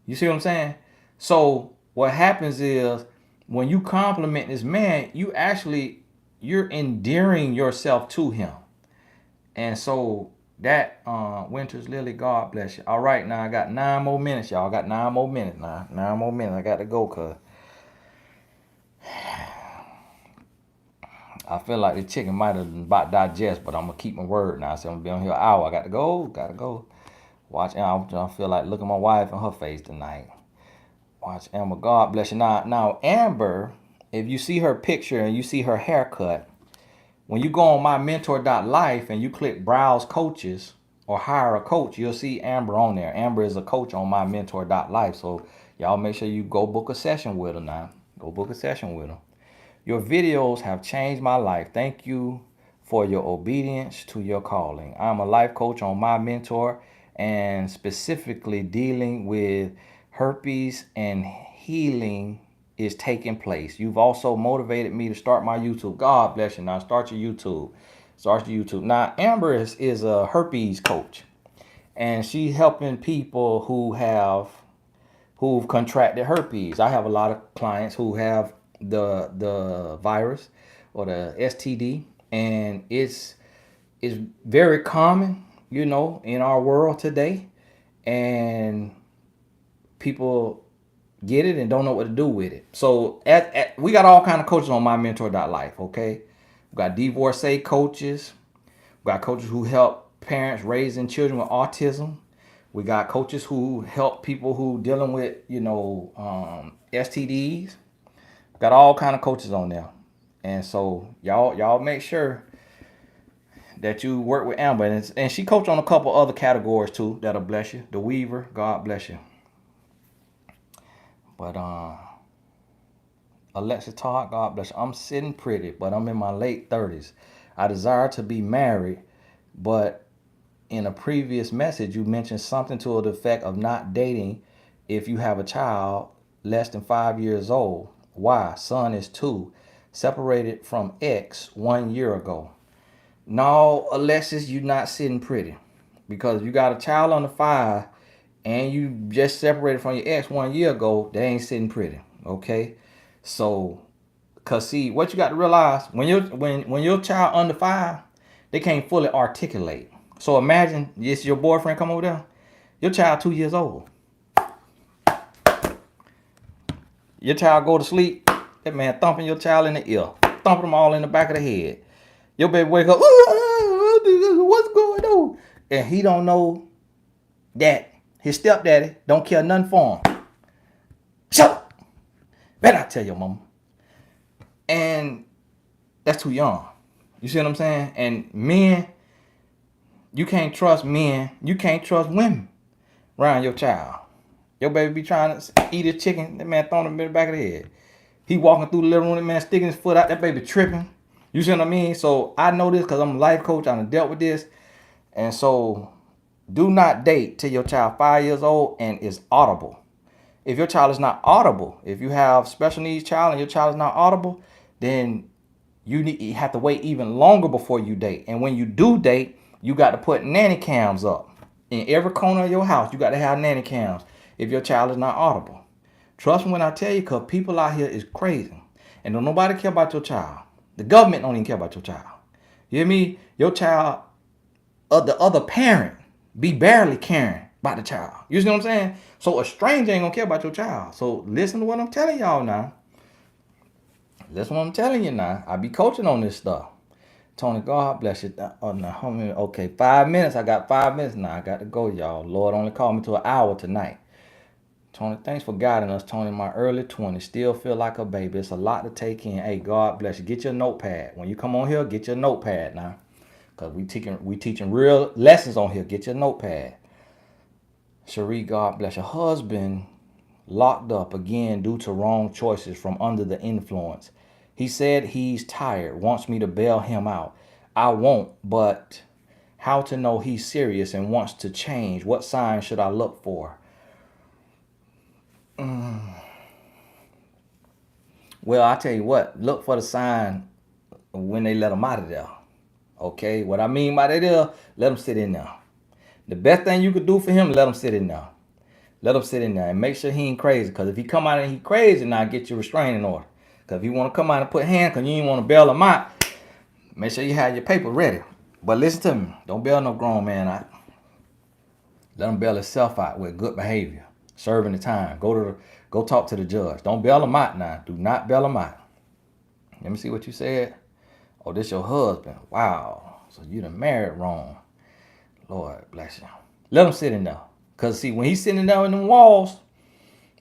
You see what I'm saying? So what happens is when you compliment this man, you're endearing yourself to him. And so that Winter's Lily, God bless you. All right, now I got 9 more minutes, y'all. I got 9 more minutes now. 9 more minutes. I got to go because I feel like the chicken might have about digest, but I'm going to keep my word now. So I'm going to be on here an hour. I got to go. Watch, I feel like looking at my wife and her face tonight. Watch Amber, God bless you. Now Amber, if you see her picture and you see her haircut, when you go on mymentor.life and you click browse coaches or hire a coach, you'll see Amber on there. Amber is a coach on mymentor.life. So y'all make sure you go book a session with her now. Go book a session with her. Your videos have changed my life. Thank you for your obedience to your calling. I'm a life coach on My Mentor and specifically dealing with herpes and healing is taking place. You've also motivated me to start my YouTube. God bless you. Now start your YouTube. Start your YouTube. Now Amber is a herpes coach, and she's helping people who've contracted herpes. I have a lot of clients who have the virus or the STD, and it's very common, in our world today, and people get it and don't know what to do with it. So we got all kind of coaches on mymentor.life, okay? We got divorcee coaches. We got coaches who help parents raising children with autism. We got coaches who help people who dealing with, STDs. Got all kind of coaches on there. And so y'all make sure that you work with Amber. And she coach on a couple other categories too that'll bless you. The Weaver, God bless you. But Alexa Todd, God bless you. I'm sitting pretty, but I'm in my late 30s. I desire to be married, but in a previous message, you mentioned something to the effect of not dating if you have a child less than 5 years old. Why? Son is 2, separated from ex 1 year ago. No, Alexis, you're not sitting pretty, because you got a child under 5 and you just separated from your ex 1 year ago. They ain't sitting pretty, okay? So, cause see, what you got to realize, when your child under 5, they can't fully articulate. So imagine this, your boyfriend come over there, your child 2 years old. Your child go to sleep, that man thumping your child in the ear, thumping them all in the back of the head. Your baby wake up, what's going on? And he don't know that his stepdaddy don't care nothing for him. Shut up. Better not tell your mama. And that's too young. You see what I'm saying? And men, you can't trust men. You can't trust women around your child. Your baby be trying to eat his chicken. That man throwing him in the back of the head. He walking through the living room. That man sticking his foot out. That baby tripping. You see what I mean? So I know this because I'm a life coach. I done dealt with this. And so Do not date till your child 5 years old and is audible. If your child is not audible, if you have special needs child and your child is not audible, then you have to wait even longer before you date. And when you do date, you got to put nanny cams up. In every corner of your house, you got to have nanny cams if your child is not audible. Trust me when I tell you, because people out here is crazy. And don't nobody care about your child. The government don't even care about your child. You hear me? Your child, the other parent, be barely caring about the child. You see what I'm saying? So a stranger ain't gonna care about your child. So listen to what I'm telling y'all now. Listen to what I'm telling you now. I be coaching on this stuff. Tony, God bless you. Oh, no, okay, 5 minutes. I got 5 minutes now. I got to go, y'all. Lord only called me to an hour tonight. Tony, thanks for guiding us, Tony. In my early 20s, still feel like a baby. It's a lot to take in. Hey, God bless you. Get your notepad. When you come on here, get your notepad now. Because we teaching real lessons on here. Get your notepad. Cherie, God bless your husband. Locked up again due to wrong choices from under the influence. He said he's tired, wants me to bail him out. I won't, but how to know he's serious and wants to change? What signs should I look for? Well, I tell you what, look for the sign when they let him out of there. Okay, what I mean by that is, let him sit in there. The best thing you could do for him, let him sit in there. Let him sit in there and make sure he ain't crazy. Because if he come out and he crazy, now get your restraining order. Because if you want to come out and put hands, because you ain't want to bail him out, make sure you have your paper ready. But listen to me. Don't bail no grown man out. Let him bail himself out with good behavior. Serving the time. Go talk to the judge. Don't bail him out now. Do not bail him out. Let me see what you said. Oh, this your husband. Wow. So you done married wrong. Lord bless you. Let him sit in there. Because see, when he's sitting down in them walls,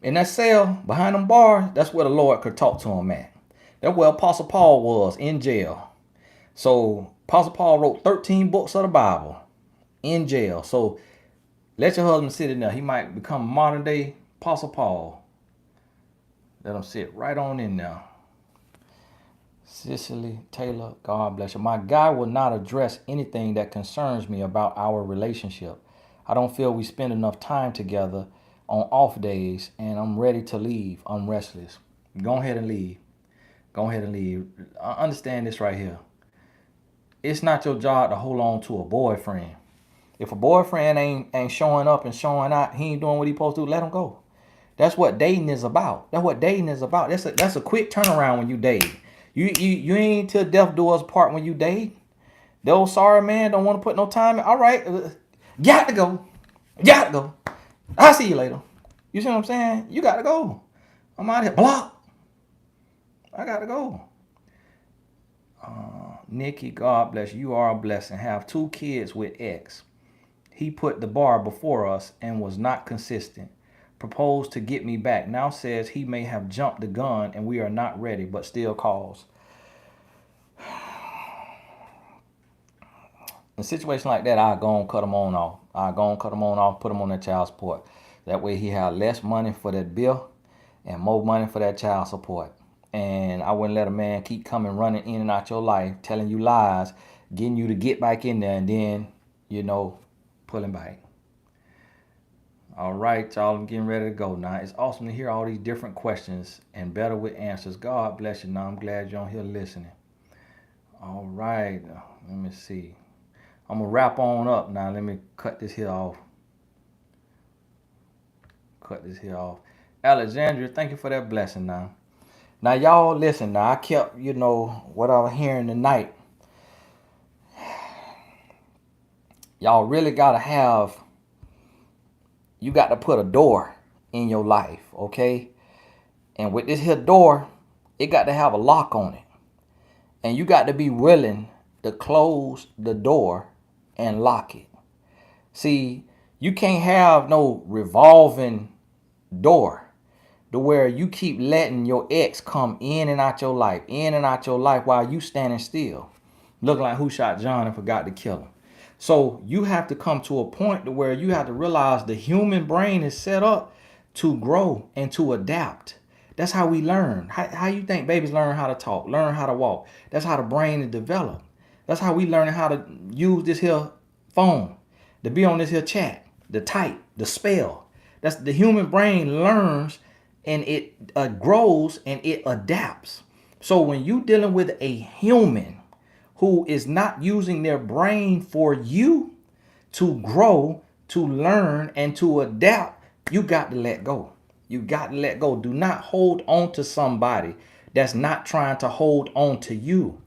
in that cell, behind them bars, that's where the Lord could talk to him at. That's where Apostle Paul was, in jail. So Apostle Paul wrote 13 books of the Bible in jail. So let your husband sit in there. He might become modern day Apostle Paul. Let him sit right on in there. Cicely Taylor, God bless you. My guy will not address anything that concerns me about our relationship. I don't feel we spend enough time together on off days, and I'm ready to leave. I'm restless. Go ahead and leave. Go ahead and leave. Understand this right here. It's not your job to hold on to a boyfriend. If a boyfriend ain't showing up and showing out, he ain't doing what he supposed to do, let him go. That's what dating is about. That's what dating is about. That's a quick turnaround when you date. You ain't till death do us part when you date. The old sorry man don't want to put no time in. All right, got to go. Got to go. I'll see you later. You see what I'm saying? You got to go. I'm out here. Block. I got to go. Nikki, God bless you. You are a blessing. Have 2 kids with ex. He put the bar before us and was not consistent. Proposed to get me back. Now says he may have jumped the gun and we are not ready, but still calls. In a situation like that, I'll go and cut him on off. Put him on that child support. That way he have less money for that bill and more money for that child support. And I wouldn't let a man keep coming running in and out your life, telling you lies, getting you to get back in there, and then, pull him back. All right, y'all, I'm getting ready to go now. It's awesome to hear all these different questions and better with answers. God bless you. Now I'm glad you're on here listening. All right, let me see. I'm going to wrap on up now. Let me cut this here off. Alexandria, thank you for that blessing now. Now, y'all, listen. Now, I kept, what I was hearing tonight. Y'all really got to put a door in your life, okay? And with this here door, it got to have a lock on it. And you got to be willing to close the door and lock it. See, you can't have no revolving door to where you keep letting your ex come in and out your life while you standing still, looking like who shot John and forgot to kill him. So you have to come to a point to where you have to realize the human brain is set up to grow and to adapt. That's how we learn. How you think babies learn how to talk, learn how to walk? That's how the brain is developed. That's how we learn how to use this here phone. to be on this here chat, the type, the spell. That's the human brain learns and it grows and it adapts. So when you dealing with a human who is not using their brain for you to grow, to learn, and to adapt, you got to let go. You got to let go. Do not hold on to somebody that's not trying to hold on to you.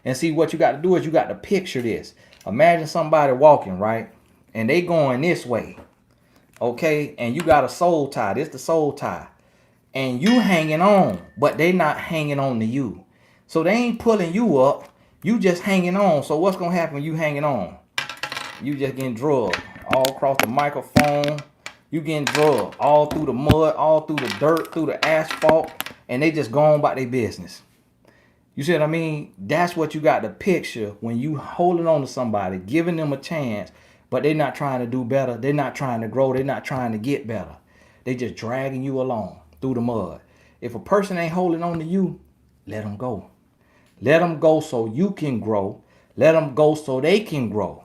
And see, what you got to do is you got to picture this. Imagine somebody walking, right? And they going this way. Okay? And you got a soul tie. This the soul tie. And you hanging on, but they not hanging on to you. So they ain't pulling you up. You just hanging on. So what's going to happen when you hanging on? You just getting drugged all across the microphone. You getting drugged all through the mud, all through the dirt, through the asphalt, and they just going about their business. You see what I mean? That's what you got to picture when you holding on to somebody, giving them a chance, but they're not trying to do better. They're not trying to grow. They're not trying to get better. They just dragging you along through the mud. If a person ain't holding on to you, let them go. Let them go so you can grow. Let them go so they can grow.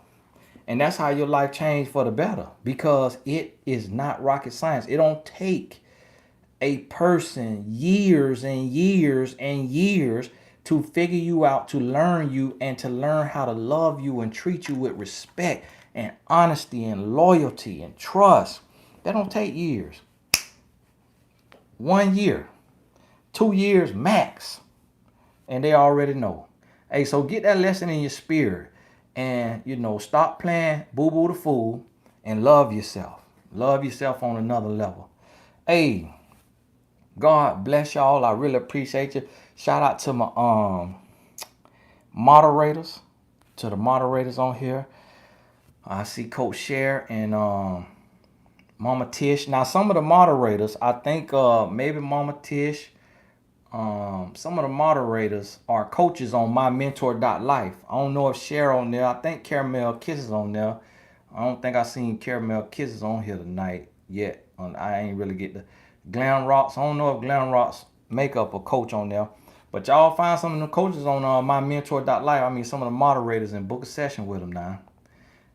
And that's how your life changed for the better, because it is not rocket science. It don't take a person years and years and years to figure you out, to learn you, and to learn how to love you and treat you with respect and honesty and loyalty and trust. That don't take years. 1 year, 2 years max, and they already know. Hey, so get that lesson in your spirit. And, stop playing boo-boo the fool and love yourself. Love yourself on another level. Hey, God bless y'all. I really appreciate you. Shout out to my moderators, to the moderators on here. I see Coach Cher and Mama Tish. Now, some of the moderators, I think maybe Mama Tish, some of the moderators are coaches on mymentor.life. I don't know if Cher on there. I think Caramel Kisses on there. I don't think I seen Caramel Kisses on here tonight yet. I ain't really get the Glam Rocks. I don't know if Glam Rocks makeup a coach on there. But y'all find some of the coaches on mymentor.life. I mean, some of the moderators, and book a session with them now.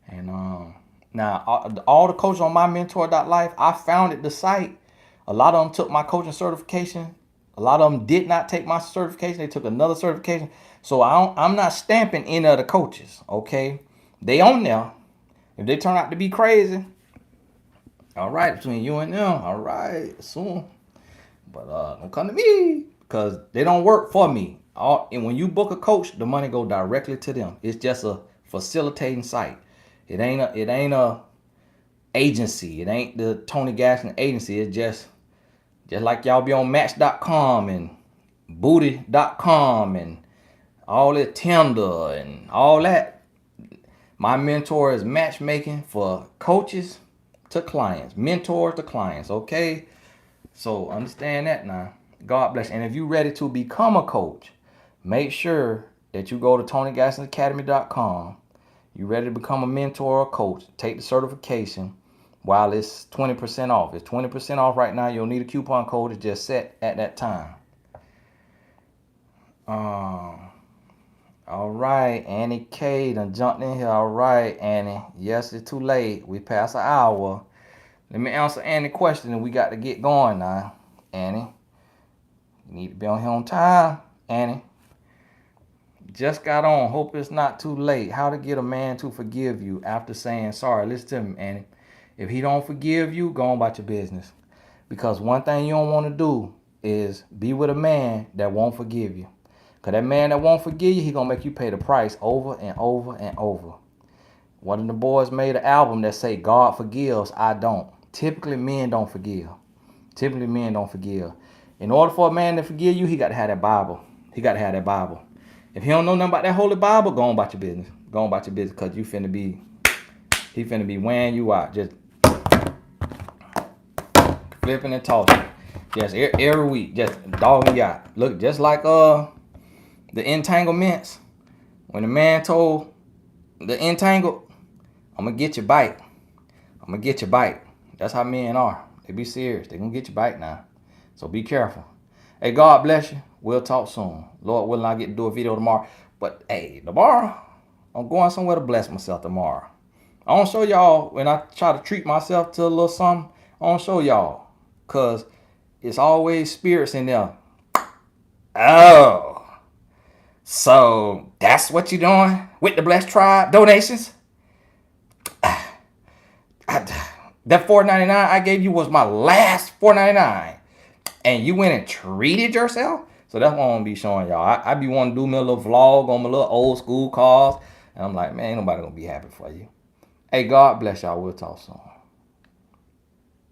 And now, all the coaches on mymentor.life, I founded the site. A lot of them took my coaching certification. A lot of them did not take my certification. They took another certification. So I'm not stamping any of the coaches, okay? They on there. If they turn out to be crazy, all right, between you and them, all right, soon. But don't come to me, because they don't work for me. And when you book a coach, the money go directly to them. It's just a facilitating site. It ain't a agency. It ain't the Tony Gaston agency. It's just like y'all be on Match.com and Booty.com and all that Tinder and all that. My mentor is matchmaking for coaches to clients, mentors to clients, okay? So understand that now. God bless you. And if you're ready to become a coach, make sure that you go to TonyGastonAcademy.com. You're ready to become a mentor or a coach. Take the certification while it's 20% off. It's 20% off right now. You'll need a coupon code. It's just set at that time. All right, Annie K done jumped in here. All right, Annie. Yes, it's too late. We passed an hour. Let me answer Annie's question and we got to get going now. Annie, you need to be on here on time. Annie, just got on. Hope it's not too late. How to get a man to forgive you after saying sorry. Listen to me, Annie. If he don't forgive you, go on about your business. Because one thing you don't want to do is be with a man that won't forgive you. Because that man that won't forgive you, he going to make you pay the price over and over and over. One of the boys made an album that say, God forgives, I don't. Typically, men don't forgive. In order for a man to forgive you, he got to have that Bible. If he don't know nothing about that Holy Bible, go on about your business. Because he finna be wearing you out. Just flipping and tossing. Just every week, just dogging you out. Look, just like the entanglements. When the man told the entangled, I'm gonna get your bite. That's how men are. They be serious. They gonna get your bite now. So be careful. Hey, God bless you. We'll talk soon. Lord willing, I'll get to do a video tomorrow. But hey, tomorrow, I'm going somewhere to bless myself tomorrow. I don't show y'all when I try to treat myself to a little something. I don't show y'all. Because it's always spirits in there. Oh. So that's what you're doing with the Blessed Tribe donations? That $4.99 I gave you was my last $4.99. And you went and treated yourself? So that's what I'm gonna be showing y'all. I be wanting to do me a little vlog on my little old school cars. And I'm like, man, ain't nobody gonna be happy for you. Hey, God bless y'all. We'll talk soon.